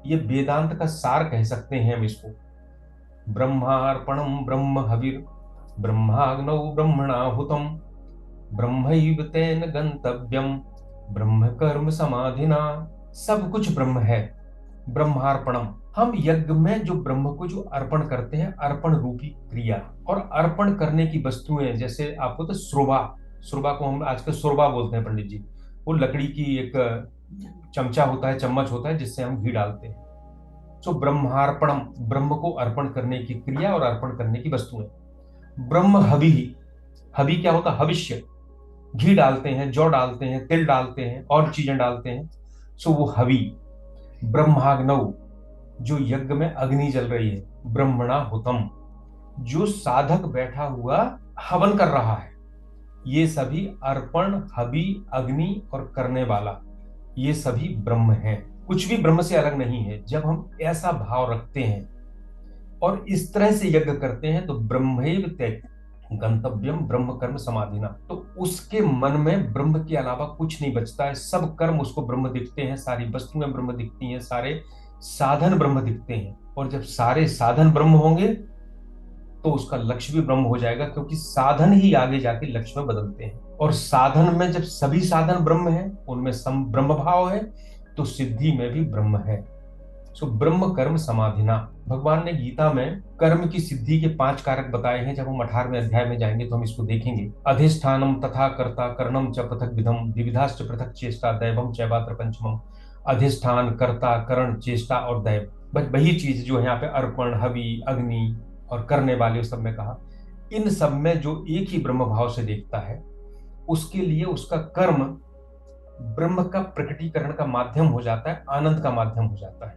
ये वेदांत का सार कह सकते हैं हम इसको। ब्रह्मार्पणम ब्रह्म हविर ब्रह्माग्नौ ब्रह्मणाहुतम ब्रह्मैव तेन गंतव्यम ब्रह्म कर्म समाधिना। सब कुछ ब्रह्म है। ब्रह्मार्पणम, हम यज्ञ में जो ब्रह्म को जो अर्पण करते हैं, अर्पण रूपी क्रिया, और अर्पण करने की वस्तुएं, जैसे आपको तो श्रोबा, श्रोबा को हम आजकल शोरबा बोलते हैं पंडित जी। वो लकड़ी की एक चमचा होता है, चम्मच होता है, जिससे हम घी डालते हैं। सो ब्रह्मार्पणम, ब्रह्म को अर्पण करने की क्रिया और अर्पण करने की वस्तुएं। ब्रह्म हवि, हवि क्या होता है? भविष्य। घी डालते हैं, जौ डालते हैं, तिल डालते हैं, और चीजें डालते हैं, सो वो हवि। ब्रह्माग्नौ, जो यज्ञ में अग्नि जल रही है। ब्रह्मणा हुतम, जो साधक बैठा हुआ हवन कर रहा है। ये सभी अर्पण, हवि, अग्नि और करने वाला, ये सभी ब्रह्म है। कुछ भी ब्रह्म से अलग नहीं है। जब हम ऐसा भाव रखते हैं और इस तरह से यज्ञ करते हैं, तो ब्रह्मैव ते गंतव्यम ब्रह्म कर्म समाधिना, तो उसके मन में ब्रह्म के अलावा कुछ नहीं बचता है। सब कर्म उसको ब्रह्म दिखते हैं, सारी वस्तुएं ब्रह्म दिखती हैं, सारे साधन ब्रह्म दिखते हैं। और जब सारे साधन ब्रह्म होंगे, तो उसका लक्ष्य भी ब्रह्म हो जाएगा, क्योंकि साधन ही आगे जाके लक्ष्य में बदलते हैं। और साधन में जब सभी साधन ब्रह्म है, उनमें सम ब्रह्म भाव है, तो सिद्धि में भी ब्रह्म है। सो ब्रह्म कर्म समाधिना, भगवान ने गीता में कर्म की सिद्धि के 5 कारक बताए हैं। जब हम 18वें अध्याय में जाएंगे तो हम इसको देखेंगे। अधिष्ठानम तथा कर्ता कर्णम च पृथक विधम द्विविधाश्च पृथक चेष्टा दैवम चैवात्र पंचमम। अधिष्ठान, कर्ता, करण, चेष्टा और दैव, बस वही चीज जो है यहाँ पे अर्पण, हवि, अग्नि और करने वाले सब में कहा। इन सब में जो एक ही ब्रह्म भाव से देखता है, उसके लिए उसका कर्म ब्रह्म का प्रकटीकरण का माध्यम हो जाता है, आनंद का माध्यम हो जाता है।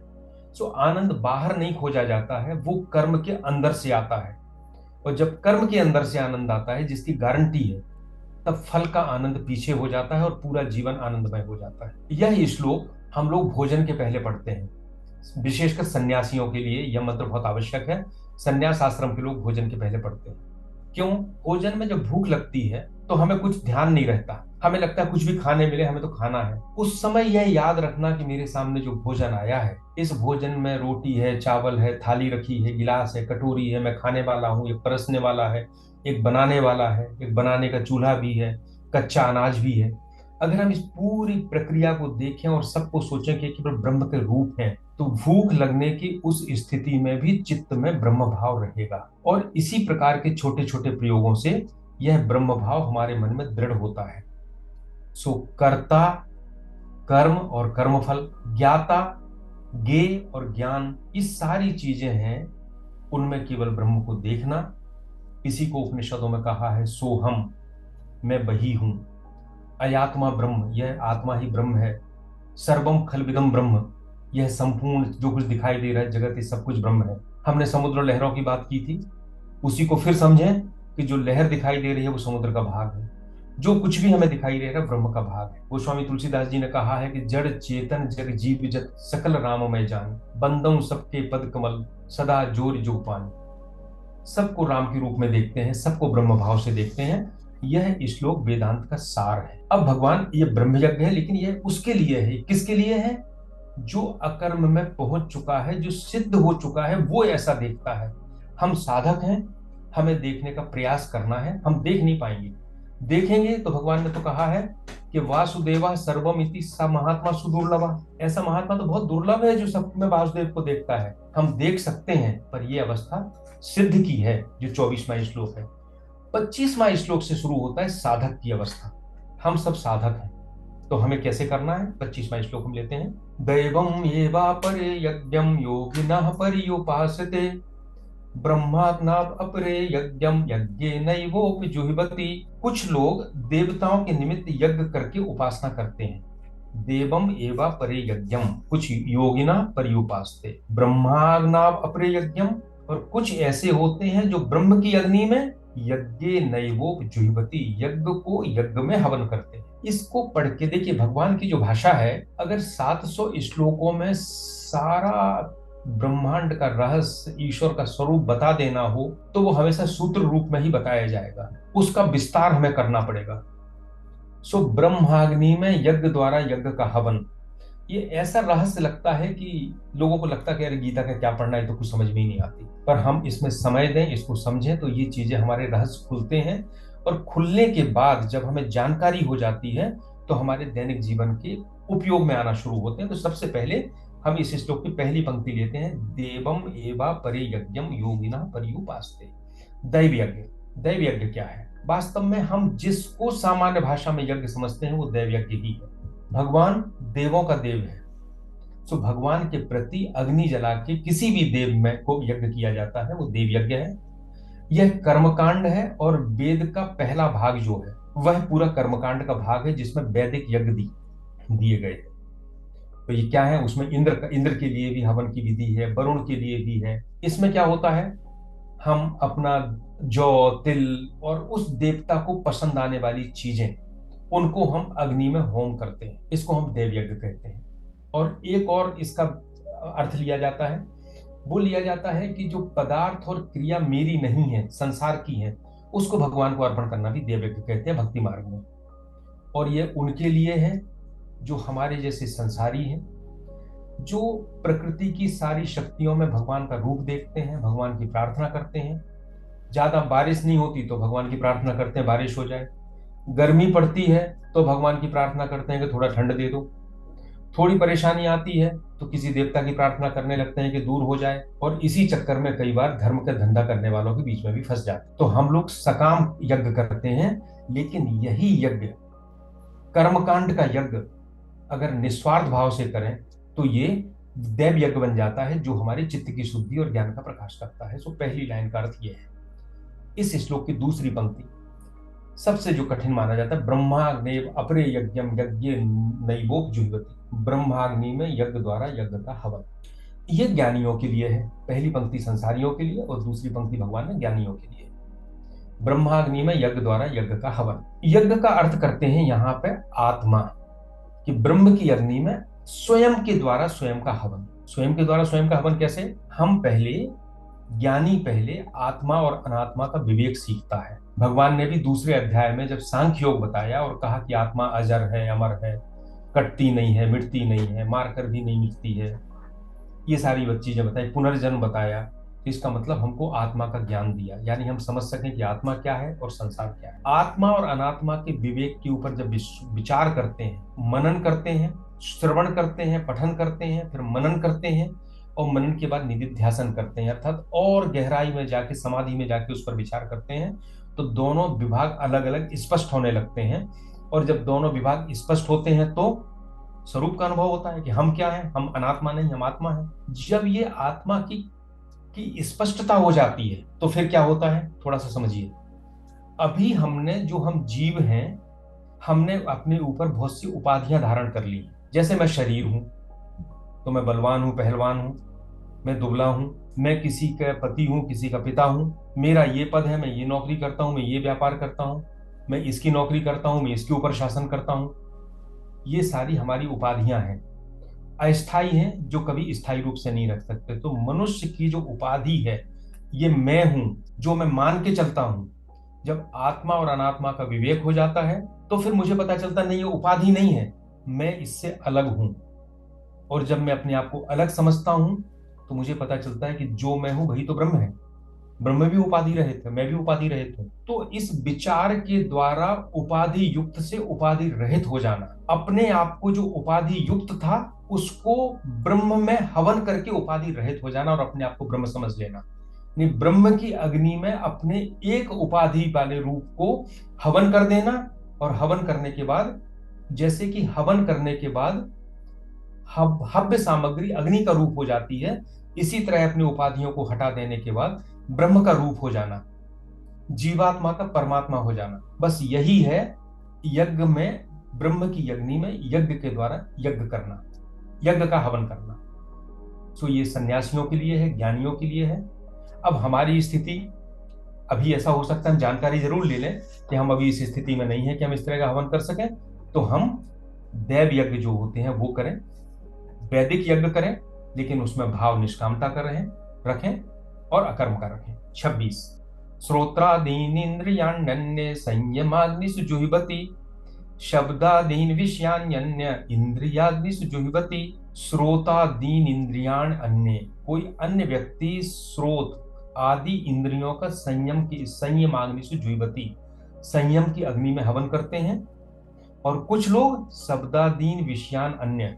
सो आनंद बाहर नहीं खोजा जाता है, वो कर्म के अंदर से आता है। और जब कर्म के अंदर से आनंद आता है, जिसकी गारंटी है, तब फल का आनंद पीछे हो जाता है और पूरा जीवन आनंदमय हो जाता है। यह श्लोक हम लोग भोजन के पहले पढ़ते हैं। विशेषकर सन्यासियों के लिए यह मंत्र बहुत आवश्यक है। सन्यास आश्रम के लोग भोजन के पहले पढ़ते हैं। क्यों? भोजन में जब भूख लगती है, तो हमें कुछ ध्यान नहीं रहता, हमें लगता है कुछ भी खाने मिले, हमें तो खाना है। उस समय यह याद रखना कि मेरे सामने जो भोजन आया है, इस भोजन में रोटी है, चावल है, थाली रखी है, गिलास है, कटोरी है, मैं खाने वाला हूँ, एक परसने वाला है, एक बनाने वाला है, एक बनाने का चूल्हा भी है, कच्चा अनाज भी है। अगर हम इस पूरी प्रक्रिया को देखें और सबको सोचें कि केवल ब्रह्म के रूप हैं, तो भूख लगने की उस स्थिति में भी चित्त में ब्रह्म भाव रहेगा। और इसी प्रकार के छोटे छोटे प्रयोगों से यह ब्रह्म भाव हमारे मन में दृढ़ होता है। सो कर्ता, कर्म और कर्मफल, ज्ञाता, ज्ञेय और ज्ञान, ये सारी चीजें हैं। उनमें केवल ब्रह्म को देखना। इसी को उपनिषदों में कहा है सोहम, मैं वही हूं। अयात्मा ब्रह्म, यह आत्मा ही ब्रह्म है। सर्वम खलविदम ब्रह्म, यह संपूर्ण जो कुछ दिखाई दे रहा है जगत, ये सब कुछ ब्रह्म है। हमने समुद्र लहरों की बात की थी, उसी को फिर समझें कि जो लहर दिखाई दे रही है वो समुद्र का भाग है। जो कुछ भी हमें दिखाई दे रहा है ब्रह्म का भाग है। गोस्वामी तुलसीदास जी ने कहा है कि जड़ चेतन जग जीव जत सकल राममय जान, बंदम सबके पद कमल सदा जोर जो पानी। सबको राम के रूप में देखते हैं, सबको ब्रह्म भाव से देखते हैं। यह श्लोक वेदांत का सार है। अब भगवान, ये ब्रह्म यज्ञ है, लेकिन यह उसके लिए है। किसके लिए है? जो अकर्म में पहुंच चुका है, जो सिद्ध हो चुका है, वो ऐसा देखता है। हम साधक हैं, हमें देखने का प्रयास करना है। हम देख नहीं पाएंगे। देखेंगे तो भगवान ने तो कहा है कि वासुदेवा सर्वम इति स महात्मा सुदुर्लभा। ऐसा महात्मा तो बहुत दुर्लभ है जो सब में वासुदेव को देखता है। हम देख सकते हैं, पर यह अवस्था सिद्ध की है, जो 24वां श्लोक है। 25वां श्लोक से शुरू होता है साधक की अवस्था। हम सब साधक हैं, तो हमें कैसे करना है? 25वां श्लोक हम लेते हैं। दैवम एवापरे यज्ञम योगिनः पर्युपासते ब्रह्माज्ञात अपरे यज्ञम यज्ञेनैवोपि जुह्वति। कुछ लोग देवताओं के निमित्त यज्ञ करके उपासना करते हैं। देवम एवा परे यज्ञम, कुछ योगिना पर्युपासते ब्रह्माज्ञात अपरे यज्ञम, और कुछ ऐसे होते हैं जो ब्रह्म की अग्नि में यज्ञे नैवोप जुह्वति, यज्ञ को यज्ञ में हवन करते हैं। इसको पढ़ के देखिए, भगवान की जो भाषा है, अगर 700 श्लोकों में सारा ब्रह्मांड का रहस्य, ईश्वर का स्वरूप बता देना हो, तो वो हमेशा सूत्र रूप में ही बताया जाएगा। उसका विस्तार हमें करना पड़ेगा। सो ब्रह्माग्नि में यज्ञ द्वारा यज्ञ का हवन, ये ऐसा रहस्य लगता है कि लोगों को लगता है कि अरे गीता का क्या पढ़ना है, तो कुछ समझ में ही नहीं आती। पर हम इसमें समय दें, इसको समझें, तो ये चीजें हमारे रहस्य खुलते हैं। और खुलने के बाद जब हमें जानकारी हो जाती है तो हमारे दैनिक जीवन के उपयोग में आना शुरू होते हैं। तो सबसे पहले हम इस श्लोक की पहली पंक्ति लेते हैं, देवम एवा परे यज्ञम योगिना पर्युपास्ते। दैव यज्ञ। दैव यज्ञ क्या है? वास्तव में हम जिसको सामान्य भाषा में यज्ञ समझते हैं वो दैव यज्ञ ही है। भगवान देवों का देव है। सो भगवान के प्रति अग्नि जला के किसी भी देव में को यज्ञ किया जाता है, वो देव यज्ञ है। यह कर्मकांड है और वेद का पहला भाग जो है वह पूरा कर्मकांड का भाग है, जिसमें वैदिक यज्ञ दिए गए। तो ये क्या है? उसमें इंद्र के लिए भी हवन की विधि है, वरुण के लिए भी है। इसमें क्या होता है, हम अपना जौ तिल और उस देवता को पसंद आने वाली चीजें, उनको हम अग्नि में होम करते हैं। इसको हम देव यज्ञ कहते हैं। और एक और इसका अर्थ लिया जाता है, वो लिया जाता है कि जो पदार्थ और क्रिया मेरी नहीं है, संसार की है, उसको भगवान को अर्पण करना भी देव यज्ञ कहते हैं भक्ति मार्ग में। और ये उनके लिए है जो हमारे जैसे संसारी हैं, जो प्रकृति की सारी शक्तियों में भगवान का रूप देखते हैं, भगवान की प्रार्थना करते हैं। ज्यादा बारिश नहीं होती तो भगवान की प्रार्थना करते हैं बारिश हो जाए, गर्मी पड़ती है तो भगवान की प्रार्थना करते हैं कि थोड़ा ठंड दे दो, थोड़ी परेशानी आती है तो किसी देवता की प्रार्थना करने लगते हैं कि दूर हो जाए। और इसी चक्कर में कई बार धर्म का धंधा करने वालों के बीच में भी फंस जाते हैं। तो हम लोग सकाम यज्ञ करते हैं, लेकिन यही यज्ञ, कर्मकांड का यज्ञ, अगर निस्वार्थ भाव से करें तो ये दैव यज्ञ बन जाता है, जो हमारे चित्त की शुद्धि और ज्ञान का प्रकाश करता है। सो पहली लाइन का अर्थ यह है। इस श्लोक की दूसरी पंक्ति सबसे जो कठिन माना जाता है, ब्रह्माग्नेव अपरे यज्ञम यज्ञ नैवोप जुह्वति। ब्रह्माग्नि में यज्ञ द्वारा यज्ञ का हवन। ये ज्ञानियों के लिए है। पहली पंक्ति संसारियों के लिए और दूसरी पंक्ति भगवान ने ज्ञानियों के लिए। ब्रह्माग्नि में यज्ञ द्वारा यज्ञ का हवन। यज्ञ का अर्थ करते हैं यहाँ पे आत्मा, कि ब्रह्म की अग्नि में स्वयं के द्वारा स्वयं का हवन। स्वयं के द्वारा स्वयं का हवन कैसे? हम पहले, ज्ञानी पहले आत्मा और अनात्मा का विवेक सीखता है। भगवान ने भी दूसरे अध्याय में जब सांख्य योग बताया और कहा कि आत्मा अजर है, अमर है, कटती नहीं है, मिटती नहीं है, मारकर भी नहीं मिटती है, ये सारी चीजें बताई, पुनर्जन्म बताया, तो इसका मतलब हमको आत्मा का ज्ञान दिया, यानी हम समझ सकें कि आत्मा क्या है और संसार क्या है। आत्मा और अनात्मा के विवेक के ऊपर जब विचार करते हैं, मनन करते हैं, श्रवण करते हैं, पठन करते हैं, फिर मनन करते हैं, और मनन के बाद निधिध्यासन करते हैं, अर्थात और गहराई में जाके, समाधि में जाके उस पर विचार करते हैं, तो दोनों विभाग अलग अलग स्पष्ट होने लगते हैं। और जब दोनों विभाग स्पष्ट होते हैं तो स्वरूप का अनुभव होता है कि हम क्या है, हम अनात्मा नहीं, हम आत्मा है। जब ये आत्मा की स्पष्टता हो जाती है तो फिर क्या होता है, थोड़ा सा समझिए। अभी हमने, जो हम जीव हैं, हमने अपने ऊपर बहुत सी उपाधियां धारण कर ली। जैसे मैं शरीर हूं तो मैं बलवान हूं, पहलवान हूं, मैं दुबला हूं, मैं किसी का पति हूं, किसी का पिता हूं, मेरा ये पद है, मैं ये नौकरी करता हूं, मैं ये व्यापार करता हूं, मैं इसकी नौकरी करता हूं, मैं इसके ऊपर शासन करता हूं। ये सारी हमारी उपाधियां हैं, अस्थाई हैं, जो कभी स्थायी रूप से नहीं रख सकते। तो मनुष्य की जो उपाधि है, ये मैं हूं, जो मैं मान के चलता हूं। जब आत्मा और अनात्मा का विवेक हो जाता है तो फिर मुझे पता चलता नहीं, ये उपाधि नहीं है, मैं इससे अलग हूं। और जब मैं अपने आप को अलग समझता हूं तो मुझे पता चलता है कि जो मैं हूं वही तो ब्रह्म है। ब्रह्म भी उपाधि रहित है, मैं भी उपाधि रहित हूं। तो इस विचार के द्वारा उपाधि युक्त से उपाधि रहित हो जाना, अपने आप को जो उपाधि युक्त था उसको ब्रह्म में हवन करके उपाधि रहित हो जाना और अपने आप को ब्रह्म समझ लेना। ब्रह्म की अग्नि में अपने एक उपाधि वाले रूप को हवन कर देना। और हवन करने के बाद, जैसे कि हवन करने के बाद हव्य सामग्री अग्नि का रूप हो जाती है, इसी तरह अपनी उपाधियों को हटा देने के बाद ब्रह्म का रूप हो जाना, जीवात्मा का परमात्मा हो जाना। बस यही है यज्ञ में, ब्रह्म की अग्नि में यज्ञ के द्वारा यज्ञ करना, यज्ञ का हवन करना। सो ये सन्यासियों के लिए है, ज्ञानियों के लिए है। अब हमारी स्थिति, अभी ऐसा हो सकता है हम जानकारी जरूर ले लें कि हम अभी इस स्थिति में नहीं है कि हम इस तरह का हवन कर सकें, तो हम दैव यज्ञ जो होते हैं वो करें, वैदिक यज्ञ करें, लेकिन उसमें भाव निष्कामता कर रखें और अकर्म का रखें। 26 श्रोत्रादीन इंद्रियाण्यन्ये संयमाग्निषु जुह्वति शब्दादीन विषयान्य इंद्रियाग्निषु जुह्वति, श्रोतादीन इंद्रियाण अन्य। कोई अन्य व्यक्ति स्रोत आदि इंद्रियों का संयम अग्निषु जुह्वति, संयम की अग्नि में हवन करते हैं। और कुछ लोग शब्दादीन विषयान अन्य,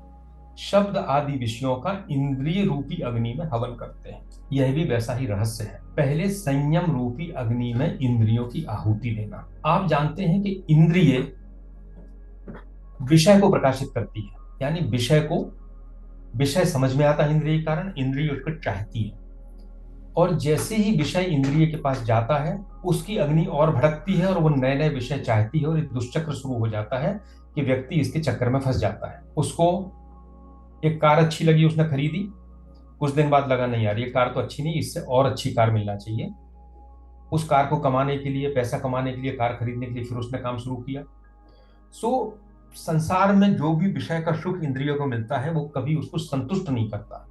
शब्द आदि विषयों का इंद्रिय रूपी अग्नि में हवन करते हैं। यह भी वैसा ही रहस्य है। पहले संयम रूपी अग्नि में इंद्रियों की आहुति देना। आप जानते हैं कि इंद्रिय विषय को प्रकाशित करती है, यानी विषय समझ में आता है इंद्रिय के कारण, इंद्रिय उसको चाहती है। और जैसे ही विषय इंद्रिय के पास जाता है, उसकी अग्नि और भड़कती है और वो नए नए विषय चाहती है, और एक दुष्चक्र शुरू हो जाता है कि व्यक्ति इसके चक्कर में फंस जाता है। उसको एक कार अच्छी लगी, उसने खरीदी, कुछ दिन बाद लगा नहीं यार ये कार तो अच्छी नहीं, इससे और अच्छी कार मिलना चाहिए। उस कार को कमाने के लिए, पैसा कमाने के लिए, कार खरीदने के लिए फिर उसने काम शुरू किया। संसार में जो भी विषय का सुख इंद्रियों को मिलता है, वो कभी उसको संतुष्ट नहीं करता।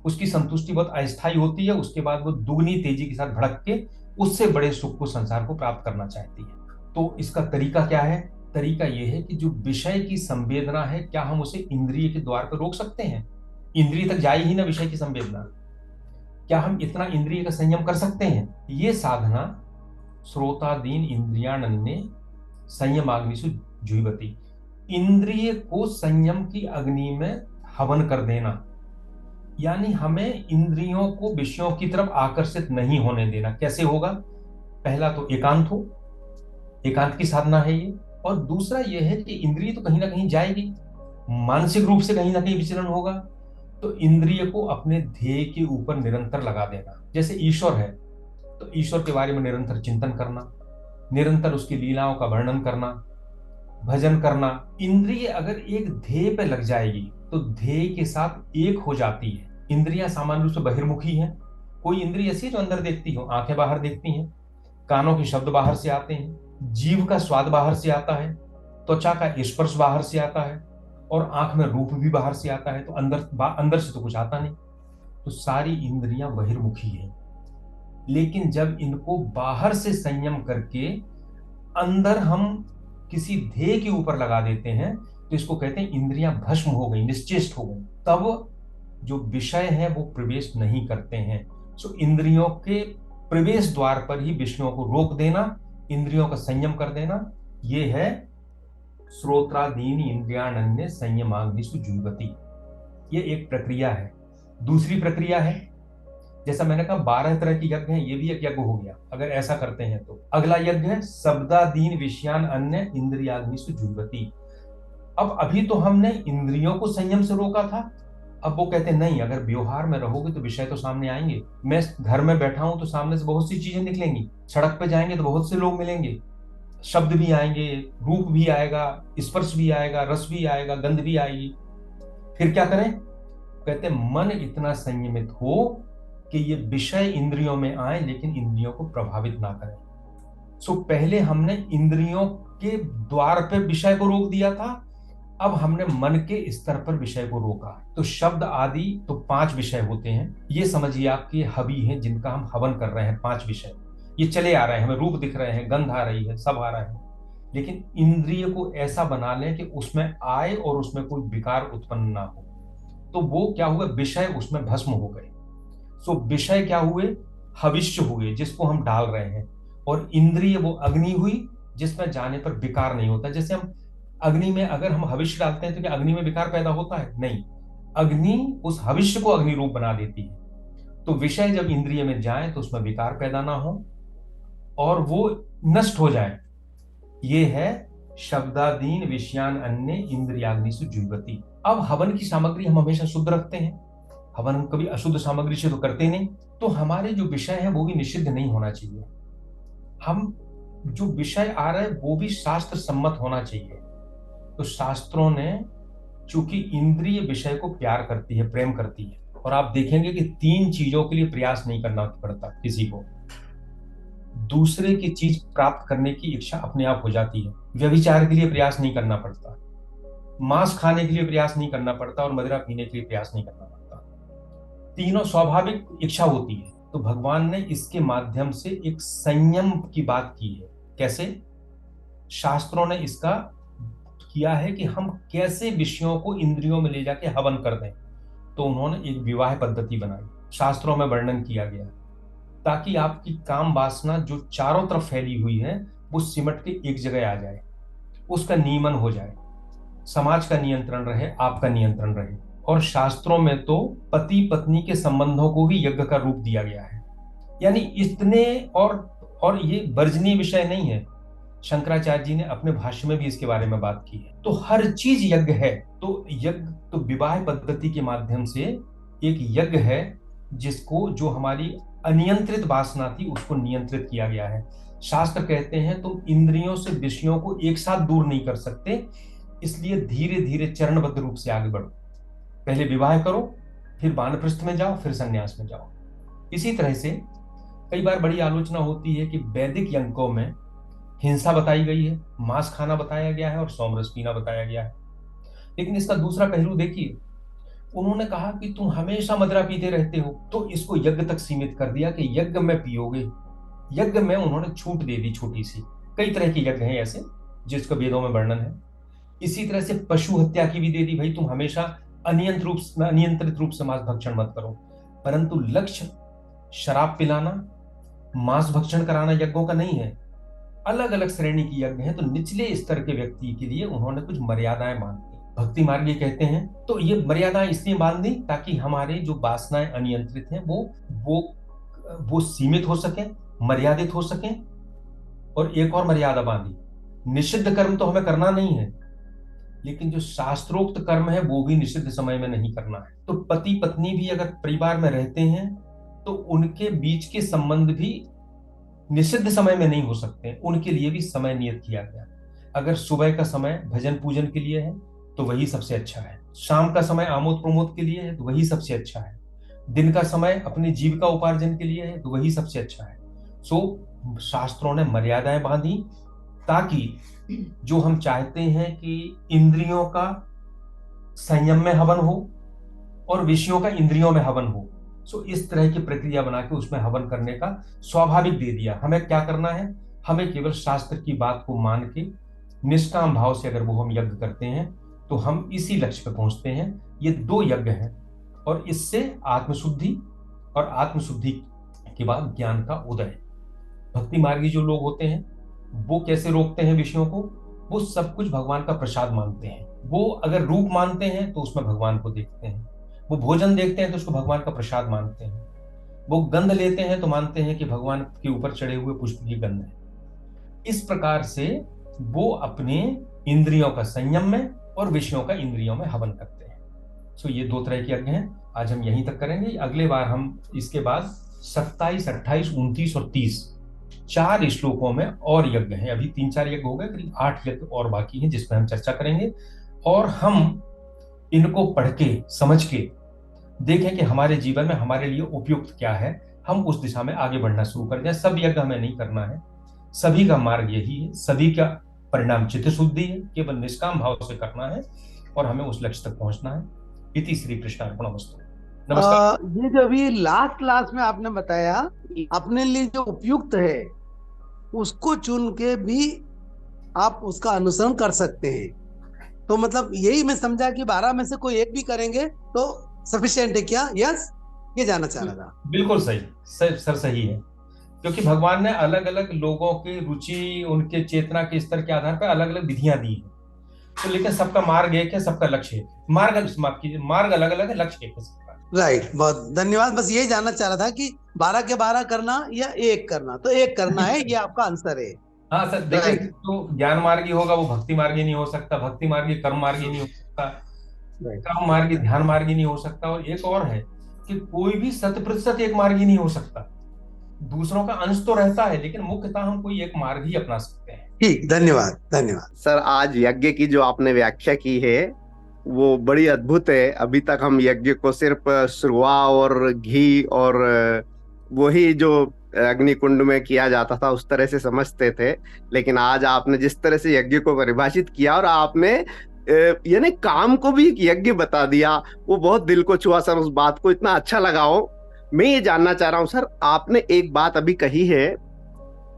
उसकी संतुष्टि बहुत अस्थायी होती है। उसके बाद वो दुगनी तेजी के साथ भड़क के उससे बड़े सुख को, संसार को प्राप्त करना चाहती है। तो इसका तरीका क्या है? तरीका यह है कि जो विषय की संवेदना है, क्या हम उसे इंद्रिय के द्वार पर रोक सकते हैं? इंद्रिय तक जाए ही ना विषय की संवेदना, क्या हम इतना इंद्रिय का संयम कर सकते हैं? ये साधना श्रोतादीन इंद्रियाण्य संयमाग्निषु जुह्वति, इंद्रिय को संयम की अग्नि में हवन कर देना, यानी हमें इंद्रियों को विषयों की तरफ आकर्षित नहीं होने देना। कैसे होगा? पहला तो एकांत हो, एकांत की साधना है ये। और दूसरा यह है कि इंद्रिय तो कहीं ना कहीं जाएगी, मानसिक रूप से कहीं ना कहीं विचलन होगा, तो इंद्रिय को अपने ध्येय के ऊपर निरंतर लगा देना। जैसे ईश्वर है तो ईश्वर के बारे में निरंतर चिंतन करना, निरंतर उसकी लीलाओं का वर्णन करना, भजन करना। इंद्रिय अगर एक ध्येय पे लग जाएगी तो ध्येय के साथ एक हो जाती है। इंद्रियां सामान्य रूप से बहिर्मुखी हैं। कोई इंद्रिय ऐसी जो अंदर देखती हो, आंखें बाहर देखती हैं, कानों के शब्द बाहर से आते हैं, जीव का स्वाद बाहर से आता है, त्वचा का स्पर्श बाहर से आता है, और आंख में रूप भी बाहर से आता है। तो अंदर से तो कुछ आता नहीं। तो सारी इंद्रियां बहिर्मुखी हैं। लेकिन जब इनको बाहर से संयम करके अंदर हम किसी ध्येय के ऊपर लगा देते हैं, तो इसको कहते हैं इंद्रियां भस्म हो गई, निश्चेष्ट हो गई। तब जो विषय है वो प्रवेश नहीं करते हैं। सो इंद्रियों के प्रवेश द्वार पर ही विषयों को रोक देना, इंद्रियों का संयम कर देना, ये है श्रोत्रादीन इंद्रियाण्य संयमाग्निषु जुह्वति। ये एक प्रक्रिया है। दूसरी प्रक्रिया है, जैसा मैंने कहा 12 तरह की यज्ञ हैं, ये भी एक यज्ञ हो गया अगर ऐसा करते हैं तो। अगला यज्ञ है शब्दादीन विषयान अन्य इंद्रियाग्निषु जुह्वति। अब अभी तो हमने इंद्रियों को संयम से रोका था, अब वो कहते नहीं, अगर व्यवहार में रहोगे तो विषय तो सामने आएंगे। मैं घर में बैठा हूं तो सामने से बहुत सी चीजें निकलेंगी, सड़क पे जाएंगे तो बहुत से लोग मिलेंगे, शब्द भी आएंगे, रूप भी आएगा, स्पर्श भी आएगा, रस भी आएगा, गंध भी आएगी। फिर क्या करें? कहते मन इतना संयमित हो कि ये विषय इंद्रियों में आए लेकिन इंद्रियों को प्रभावित ना करें। सो पहले हमने इंद्रियों के द्वार पे विषय को रोक दिया था, अब हमने मन के स्तर पर विषय को रोका। तो शब्द आदि तो 5 विषय होते हैं, ये समझिए आपके हवि हैं जिनका हम हवन कर रहे हैं। 5 विषय ये चले आ रहे हैं, हमें रूप दिख रहे हैं, गंध आ रही है, सब आ रहा है। लेकिन इंद्रिय को ऐसा बना लें कि उसमें आए और उसमें कोई विकार उत्पन्न ना हो। तो वो क्या हुआ? विषय उसमें भस्म हो गए। सो विषय क्या हुए? हविष्य हुए, जिसको हम डाल रहे हैं। और इंद्रिय वो अग्नि हुई जिसमें जाने पर विकार नहीं होता। जैसे हम अग्नि में अगर हम हविष्य डालते हैं तो क्या अग्नि में विकार पैदा होता है? नहीं, अग्नि उस हविष्य को अग्नि रूप बना देती है। तो विषय जब इंद्रिय में जाए तो उसमें विकार पैदा ना हो और वो नष्ट हो जाए। ये है शब्दादीन विषयान अन्य इंद्रियाग्निषु जुह्वति। अब हवन की सामग्री हम हमेशा शुद्ध रखते हैं, हवन हम कभी अशुद्ध सामग्री से तो करते नहीं। तो हमारे जो विषय है वो भी निषिद्ध नहीं होना चाहिए। हम जो विषय आ रहा है वो भी शास्त्र सम्मत होना चाहिए। तो शास्त्रों ने, चूंकि इंद्रिय विषय को प्यार करती है, प्रेम करती है, और आप देखेंगे कि 3 चीजों के लिए प्रयास नहीं करना पड़ता किसी को। दूसरे की चीज प्राप्त करने की इच्छा अपने आप हो जाती है। व्यभिचार के लिए प्रयास नहीं करना पड़ता, मांस खाने के लिए प्रयास नहीं करना पड़ता, और मदिरा पीने के लिए प्रयास नहीं करना पड़ता। तीनों स्वाभाविक इच्छा होती है। तो भगवान ने इसके माध्यम से एक संयम की बात की है। कैसे? शास्त्रों ने इसका किया है कि हम कैसे विषयों को इंद्रियों में ले जाके हवन कर दें। तो उन्होंने एक विवाह पद्धति बनाई, शास्त्रों में वर्णन किया गया, ताकि आपकी काम वासना जो चारों तरफ फैली हुई है वो सिमट के एक जगह आ जाए, उसका नियमन हो जाए, समाज का नियंत्रण रहे, आपका नियंत्रण रहे। और शास्त्रों में तो पति पत्नी के संबंधों को भी यज्ञ का रूप दिया गया है। यानी इतने और ये वर्जनीय विषय नहीं है। शंकराचार्य जी ने अपने भाष्य में भी इसके बारे में बात की है। तो हर चीज यज्ञ है। तो यज्ञ तो विवाह पद्धति के माध्यम से एक यज्ञ है, जिसको जो हमारी अनियंत्रित वासना थी उसको नियंत्रित किया गया है। शास्त्र कहते हैं तुम इंद्रियों से विषयों को एक साथ दूर नहीं कर सकते, इसलिए धीरे धीरे चरणबद्ध रूप से आगे बढ़ो। पहले विवाह करो, फिर वानप्रस्थ में जाओ, फिर संन्यास में जाओ। इसी तरह से कई बार बड़ी आलोचना होती है कि वैदिक यज्ञों में हिंसा बताई गई है, मांस खाना बताया गया है और सोमरस पीना बताया गया है। लेकिन इसका दूसरा पहलू देखिए, उन्होंने कहा कि तुम हमेशा मदिरा पीते रहते हो, तो इसको यज्ञ तक सीमित कर दिया कि यज्ञ में पियोगे। यज्ञ में उन्होंने छूट दे दी छोटी सी। कई तरह के यज्ञ हैं ऐसे जिसका वेदों में वर्णन है। इसी तरह से पशु हत्या की भी दे दी, भाई तुम हमेशा अनियंत्रित रूप से मांस भक्षण मत करो। परंतु लक्ष्य शराब पिलाना, मांस भक्षण कराना यज्ञों का नहीं है। अलग अलग श्रेणी की यज्ञ है। तो निचले स्तर के व्यक्ति के लिए उन्होंने कुछ मर्यादाएं बांध दी। भक्ति मार्ग ये कहते हैं, तो ये मर्यादाएं इसलिए बांध दी ताकि हमारे जो वासनाएं अनियंत्रित हैं वो सीमित हो सके, मर्यादित हो सके। और एक और मर्यादा बांधी, निषिद्ध कर्म तो हमें करना नहीं है, लेकिन जो शास्त्रोक्त कर्म है वो भी निषिद्ध समय में नहीं करना है। तो पति पत्नी भी अगर परिवार में रहते हैं तो उनके बीच के संबंध भी निषिद्ध समय में नहीं हो सकते, उनके लिए भी समय नियत किया गया। अगर सुबह का समय भजन पूजन के लिए है तो वही सबसे अच्छा है, शाम का समय आमोद प्रमोद के लिए है तो वही सबसे अच्छा है, दिन का समय अपनी जीविका उपार्जन के लिए है तो वही सबसे अच्छा है। शास्त्रों ने मर्यादाएं बांधी ताकि जो हम चाहते हैं कि इंद्रियों का संयम में हवन हो और विषयों का इंद्रियों में हवन हो, इस तरह की प्रक्रिया बना के उसमें हवन करने का स्वाभाविक दे दिया। हमें क्या करना है, हमें केवल शास्त्र की बात को मान के निष्काम भाव से अगर वो हम यज्ञ करते हैं तो हम इसी लक्ष्य पे पहुंचते हैं। ये दो यज्ञ हैं और इससे आत्मशुद्धि और आत्मशुद्धि के बाद ज्ञान का उदय। भक्ति मार्गी जो लोग होते हैं वो कैसे रोकते हैं विषयों को, वो सब कुछ भगवान का प्रसाद मानते हैं। वो अगर रूप मानते हैं तो उसमें भगवान को देखते हैं, वो भोजन देखते हैं तो उसको भगवान का प्रसाद मानते हैं, वो गंध लेते हैं तो मानते हैं कि भगवान के ऊपर चढ़े हुए पुष्प की गंध है। इस प्रकार से वो अपने इंद्रियों का संयम में और विषयों का इंद्रियों में हवन करते हैं। ये दो तरह के यज्ञ हैं। आज हम यहीं तक करेंगे। अगले बार हम इसके बाद 27, 28, 29 और 30 4 श्लोकों में और यज्ञ हैं। अभी 3-4 यज्ञ हो गए, करीब 8 यज्ञ और बाकी हैं जिसमें हम चर्चा करेंगे और हम इनको पढ़ के समझ के देखें कि हमारे जीवन में हमारे लिए उपयुक्त क्या है, हम उस दिशा में आगे बढ़ना शुरू कर दें। सब यज्ञ हमें नहीं करना है, सभी का मार्ग यही है, सभी का परिणाम चित्त शुद्धि है, केवल निष्काम भाव से करना है और हमें उस लक्ष्य तक पहुंचना है। इति श्री कृष्णार्पणमस्तु। नमस्कार। ये जो अभी लास्ट में आपने बताया, अपने लिए जो उपयुक्त है उसको चुन के भी आप उसका अनुसरण कर सकते हैं। तो मतलब यही मैं समझा कि 12 में से कोई एक भी करेंगे तो सफिशिएंट है क्या? यस, ये जानना चाह रहा था। बिल्कुल सही, सर सही है, क्योंकि भगवान ने अलग अलग लोगों की रुचि, उनके चेतना के स्तर के आधार पर अलग अलग विधियां दी हैं। तो लेकिन सबका मार्ग एक है, सबका लक्ष्य है। मार्ग अलग अलग है, लक्ष्य एक है सबका। राइट, बहुत धन्यवाद। बस यही जानना चाह रहा था कि 12 के 12 करना या एक करना, तो एक करना है, ये आपका आंसर है। हाँ सर, देखिए तो ज्ञान मार्गी होगा वो भक्ति मार्गी नहीं हो सकता, भक्ति मार्गी कर्म मार्गी नहीं हो सकता, कर्म मार्गी ध्यान मार्गी नहीं हो सकता, और एक और है कि कोई भी 100% एक मार्गी नहीं हो सकता। दूसरों का अंश तो रहता है लेकिन मुख्यतः हम कोई एक मार्ग ही अपना सकते हैं। ठीक, धन्यवाद धन्यवाद सर। आज यज्ञ की जो आपने व्याख्या की है वो बड़ी अद्भुत है। अभी तक हम यज्ञ को सिर्फ सुरवा और घी और वही जो अग्निकुंड में किया जाता था उस तरह से समझते थे, लेकिन आज आपने जिस तरह से यज्ञ को परिभाषित किया और आपने यानी काम को भी यज्ञ बता दिया, वो बहुत दिल को छुआ सर। उस बात को इतना अच्छा लगा हो। मैं ये जानना चाह रहा हूँ सर, आपने एक बात अभी कही है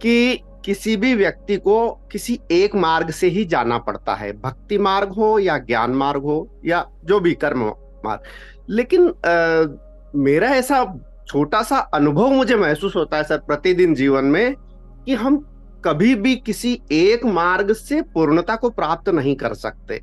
कि किसी भी व्यक्ति को किसी एक मार्ग से ही जाना पड़ता है, भक्ति मार्ग हो या ज्ञान मार्ग हो या जो भी कर्म मार्ग। लेकिन मेरा ऐसा छोटा सा अनुभव मुझे महसूस होता है सर प्रतिदिन जीवन में, कि हम कभी भी किसी एक मार्ग से पूर्णता को प्राप्त नहीं कर सकते।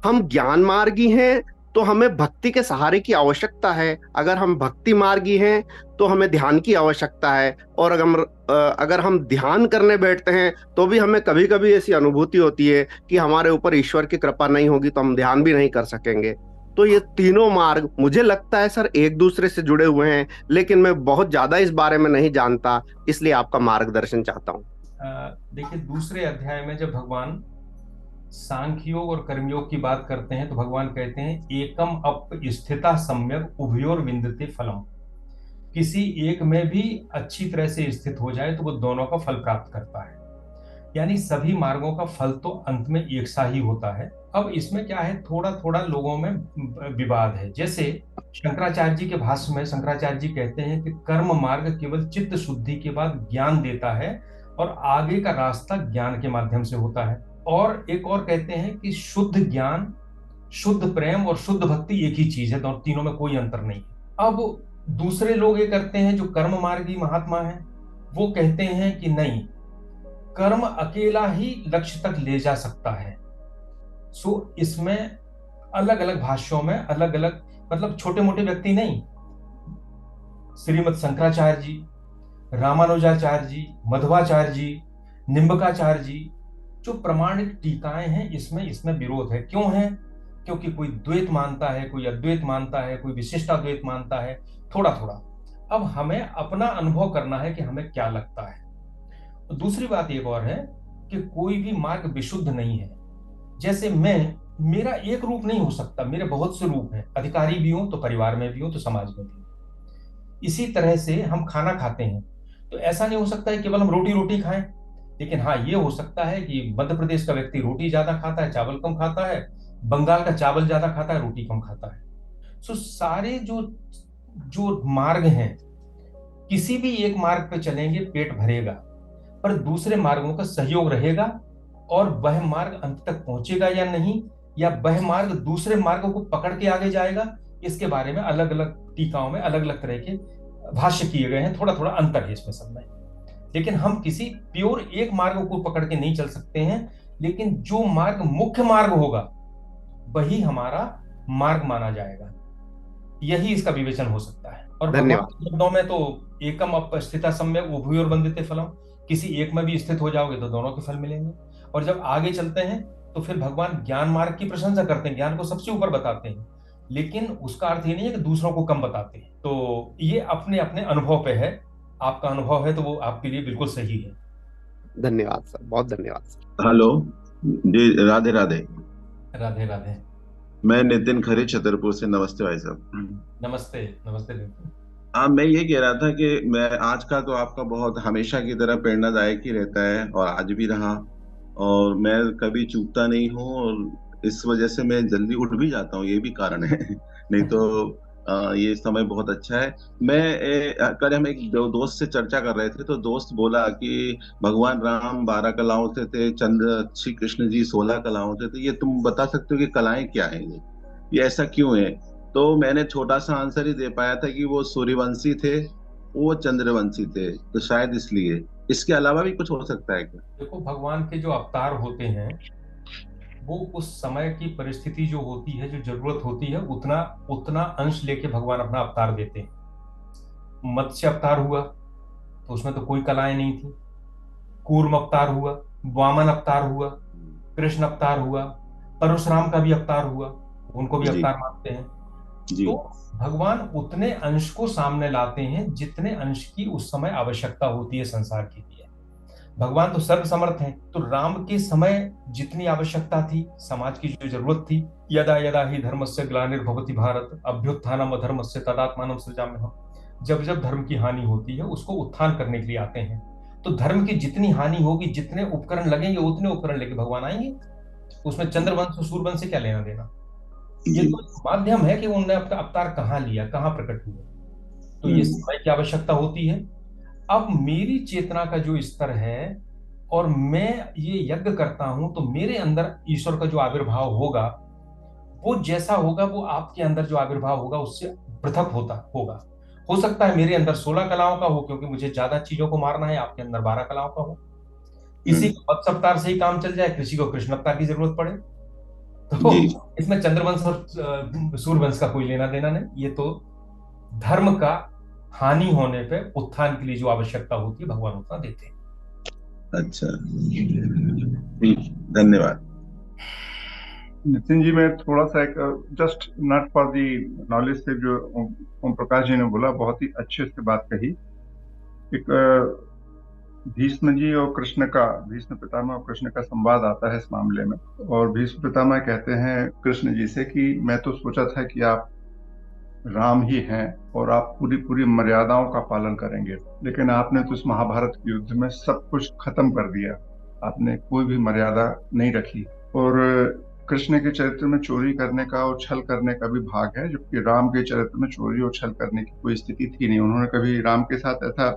हम ज्ञान मार्गी हैं तो हमें भक्ति के सहारे की आवश्यकता है, अगर हम भक्ति मार्गी हैं तो हमें ध्यान की आवश्यकता है, और अगर हम ध्यान करने बैठते हैं तो भी हमें कभी कभी ऐसी अनुभूति होती है कि हमारे ऊपर ईश्वर की कृपा नहीं होगी तो हम ध्यान भी नहीं कर सकेंगे। तो ये तीनों मार्ग मुझे लगता है सर एक दूसरे से जुड़े हुए हैं, लेकिन मैं बहुत ज्यादा इस बारे में नहीं जानता, इसलिए आपका मार्गदर्शन चाहता हूँ। देखिए, दूसरे अध्याय में जब भगवान सांख्य योग और कर्मयोग की बात करते हैं तो भगवान कहते हैं एकम अप स्थिता सम्यक उभयोर विन्दते फलम। किसी एक में भी अच्छी तरह से स्थित हो जाए तो वो दोनों का फल प्राप्त करता है। यानी सभी मार्गों का फल तो अंत में एक सा ही होता है। अब इसमें क्या है, थोड़ा थोड़ा लोगों में विवाद है। जैसे शंकराचार्य जी के भाष्य में शंकराचार्य जी कहते हैं कि कर्म मार्ग केवल चित्त शुद्धि के बाद ज्ञान देता है और आगे का रास्ता ज्ञान के माध्यम से होता है। और एक और कहते हैं कि शुद्ध ज्ञान, शुद्ध प्रेम और शुद्ध भक्ति एक ही चीज है, दोनों तीनों में कोई अंतर नहीं है। अब दूसरे लोग ये करते हैं, जो कर्म मार्गी महात्मा हैं, वो कहते हैं कि नहीं, कर्म अकेला ही लक्ष्य तक ले जा सकता है। सो इसमें अलग अलग भाष्यों में अलग अलग, मतलब छोटे मोटे व्यक्ति नहीं, श्रीमद शंकराचार्य जी, रामानुजाचार्य जी, मध्वाचार्य जी, निम्बकाचार्य जी, जो प्रमाणिक टीकाएं हैं, इसमें विरोध है। क्यों है? क्योंकि कोई द्वैत मानता है, कोई अद्वैत मानता है, कोई विशिष्टाद्वैत मानता है, थोड़ा थोड़ा। अब हमें अपना अनुभव करना है कि हमें क्या लगता है। तो दूसरी बात एक और है कि कोई भी मार्ग विशुद्ध नहीं है। जैसे मेरा एक रूप नहीं हो सकता, मेरे बहुत से रूप हैं, अधिकारी भी हूं तो परिवार में भी हूं तो समाज में भी हूं। इसी तरह से हम खाना खाते हैं तो ऐसा नहीं हो सकता है केवल हम रोटी रोटी खाएं, लेकिन हाँ, ये हो सकता है कि मध्य प्रदेश का व्यक्ति रोटी ज्यादा खाता है, चावल कम खाता है, बंगाल का चावल ज्यादा खाता है, रोटी कम खाता है। सो सारे जो जो मार्ग हैं, किसी भी एक मार्ग पे चलेंगे पेट भरेगा, पर दूसरे मार्गों का सहयोग रहेगा, और वह मार्ग अंत तक पहुंचेगा या नहीं, या वह मार्ग दूसरे मार्ग को पकड़ के आगे जाएगा, इसके बारे में अलग अलग टीकाओं में अलग अलग तरह के भाष्य किए गए हैं। थोड़ा थोड़ा अंतर है इसमें सब में, लेकिन हम किसी प्योर एक मार्ग को पकड़ के नहीं चल सकते हैं। लेकिन जो मार्ग मुख्य मार्ग होगा वही हमारा मार्ग माना जाएगा, यही इसका विवेचन हो सकता है। और भगवान के शब्दों में तो एकम अपस्थिता सम्यक उभयोर वंदिते फलम, किसी एक में भी स्थित हो जाओगे तो दोनों के फल मिलेंगे। और जब आगे चलते हैं तो फिर भगवान ज्ञान मार्ग की प्रशंसा करते हैं, ज्ञान को सबसे ऊपर बताते हैं, लेकिन उसका अर्थ ये नहीं है कि दूसरों को कम बताते हैं। तो ये अपने अपने अनुभव पे है, आपका अनुभव है तो वो आपके लिए बिल्कुल सही है। धन्यवाद सर, बहुत धन्यवाद सर। हेलो जी, राधे राधे। राधे राधे। मैं नितिन खरे छतरपुर से। नमस्ते भाई साहब। नमस्ते नमस्ते नितिन। हाँ, मैं ये कह रहा था कि मैं आज का तो आपका बहुत हमेशा की तरह प्रेरणादायक ही रहता है और आज भी रहा, और मैं कभी चूकता नहीं हूँ, और इस वजह से मैं जल्दी उठ भी जाता हूँ, ये भी कारण है। नहीं तो ये समय बहुत अच्छा है। कल हम एक दोस्त से चर्चा कर रहे थे तो दोस्त बोला कि भगवान राम 12 कलाओं से थे, चंद्र श्री कृष्ण जी 16 कलाओं से थे। ये तुम बता सकते हो कि कलाएं क्या हैं, ये ऐसा क्यों है? तो मैंने छोटा सा आंसर ही दे पाया था कि वो सूर्यवंशी थे, वो चंद्रवंशी थे, तो शायद इसलिए। इसके अलावा भी कुछ हो सकता है क्या? देखो, भगवान के जो अवतार होते हैं वो उस समय की परिस्थिति जो होती है, जो जरूरत होती है, उतना उतना अंश लेके भगवान अपना अवतार देते हैं। मत्स्य अवतार हुआ तो उसमें तो कोई कलाएं नहीं थी। कूर्म अवतार हुआ, वामन अवतार हुआ, कृष्ण अवतार हुआ, परशुराम का भी अवतार हुआ, उनको भी अवतार मानते हैं। तो भगवान उतने अंश को सामने लाते हैं जितने अंश की उस समय आवश्यकता होती है संसार के लिए। भगवान तो सर्वसमर्थ हैं, तो राम के समय जितनी आवश्यकता थी, समाज की जो जरूरत थी, यदा यदा ही धर्मस्य ग्लानिर्भवति भारत अभ्युत्थानम अधर्मस्य तदात्मानं सृजाम्यहम्, जब जब धर्म की हानि होती है उसको उत्थान करने के लिए आते हैं। तो धर्म की जितनी हानि होगी, जितने उपकरण लगेंगे, उतने उपकरण लेके भगवान आएंगे। उसमें चंद्रवंश और सूर्यवंश से क्या लेना देना? ये तो माध्यम है कि उन्होंने अपना अवतार कहाँ लिया, कहाँ प्रकट हुआ। तो ये समय की आवश्यकता होती है। अब मेरी चेतना का जो स्तर है और मैं ये यज्ञ करता हूं, तो मेरे अंदर ईश्वर का जो आविर्भाव होगा वो जैसा होगा, वो आपके अंदर जो आविर्भाव होगा उससे पृथक होता होगा। हो सकता है मेरे अंदर 16 कलाओं का हो, क्योंकि मुझे ज्यादा चीजों को मारना है, आपके अंदर 12 कलाओं का हो। किसी हम्म, को पद अवतार से ही काम चल जाए, किसी को कृष्ण अवतार की जरूरत पड़े। तो जी, इसमें चंद्रवंश और सूर्यवंश का कोई लेना देना नहीं। ये तो धर्म का हानि होने पे उत्थान के लिए जो आवश्यकता होती है, भगवान उतना देते हैं। अच्छा, ठीक, धन्यवाद। नितिन जी, मैं थोड़ा सा एक just not for the knowledge से जो ओम प्रकाश जी ने बोला, बहुत ही अच्छे से बात कही। एक भीष्म जी और कृष्ण का, भीष्म पितामह और कृष्ण का संवाद आता है इस मामले में। और भीष्म पितामह कहते हैं कृष्ण जी से कि मैं तो सोचा था कि आप राम ही हैं और आप पूरी पूरी मर्यादाओं का पालन करेंगे, लेकिन आपने तो इस महाभारत के युद्ध में सब कुछ खत्म कर दिया। आपने कोई भी मर्यादा नहीं रखी। और कृष्ण के चरित्र में चोरी करने का और छल करने का भी भाग है, जबकि राम के चरित्र में चोरी और छल करने की कोई स्थिति थी नहीं। उन्होंने कभी राम के साथ ऐसा,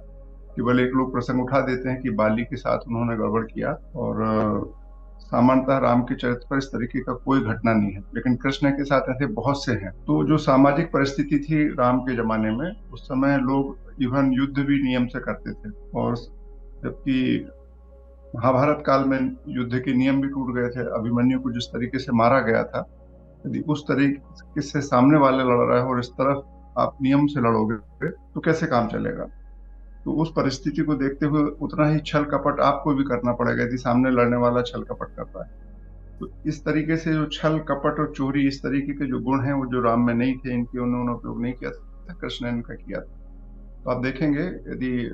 केवल एक लोग प्रसंग उठा देते हैं कि बाली के साथ उन्होंने गड़बड़ किया, और सामान्यतः राम के चरित्र पर इस तरीके का कोई घटना नहीं है। लेकिन कृष्ण के साथ ऐसे बहुत से हैं। तो जो सामाजिक परिस्थिति थी राम के जमाने में, उस समय लोग इवन युद्ध भी नियम से करते थे। और जबकि महाभारत काल में युद्ध के नियम भी टूट गए थे। अभिमन्यु को जिस तरीके से मारा गया था, यदि उस तरीके से सामने वाले लड़ रहा है और इस तरफ आप नियम से लड़ोगे तो कैसे काम चलेगा। तो उस परिस्थिति को देखते हुए उतना ही छल कपट आपको भी करना पड़ेगा यदि सामने लड़ने वाला छल कपट कर रहा है। तो इस तरीके से जो छल कपट और चोरी, इस तरीके के जो गुण हैं वो जो राम में नहीं थे, इनके उन्होंने उपयोग नहीं किया था, कृष्ण ने इनका किया था। तो आप देखेंगे, यदि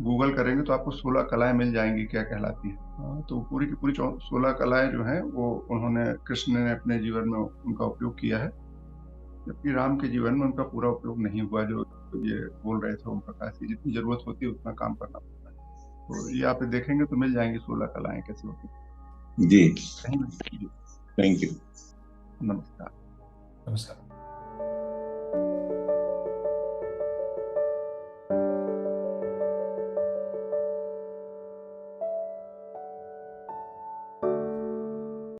गूगल करेंगे तो आपको 16 कलाएं मिल जाएंगी क्या कहलाती है। तो पूरी की पूरी 16 कलाएं जो हैं वो उन्होंने, कृष्ण ने अपने जीवन में उनका उपयोग किया है, जबकि राम के जीवन में उनका पूरा उपयोग नहीं हुआ। जो ये बोल रहे थे ओम प्रकाश जी, जितनी जरूरत होती है उतना काम करना पड़ता है। तो ये आप देखेंगे तो मिल जाएंगी 16 कलाएं कैसे होती जी, हैं। कहीं भी। Thank you. नमस्कार। नमस्कार।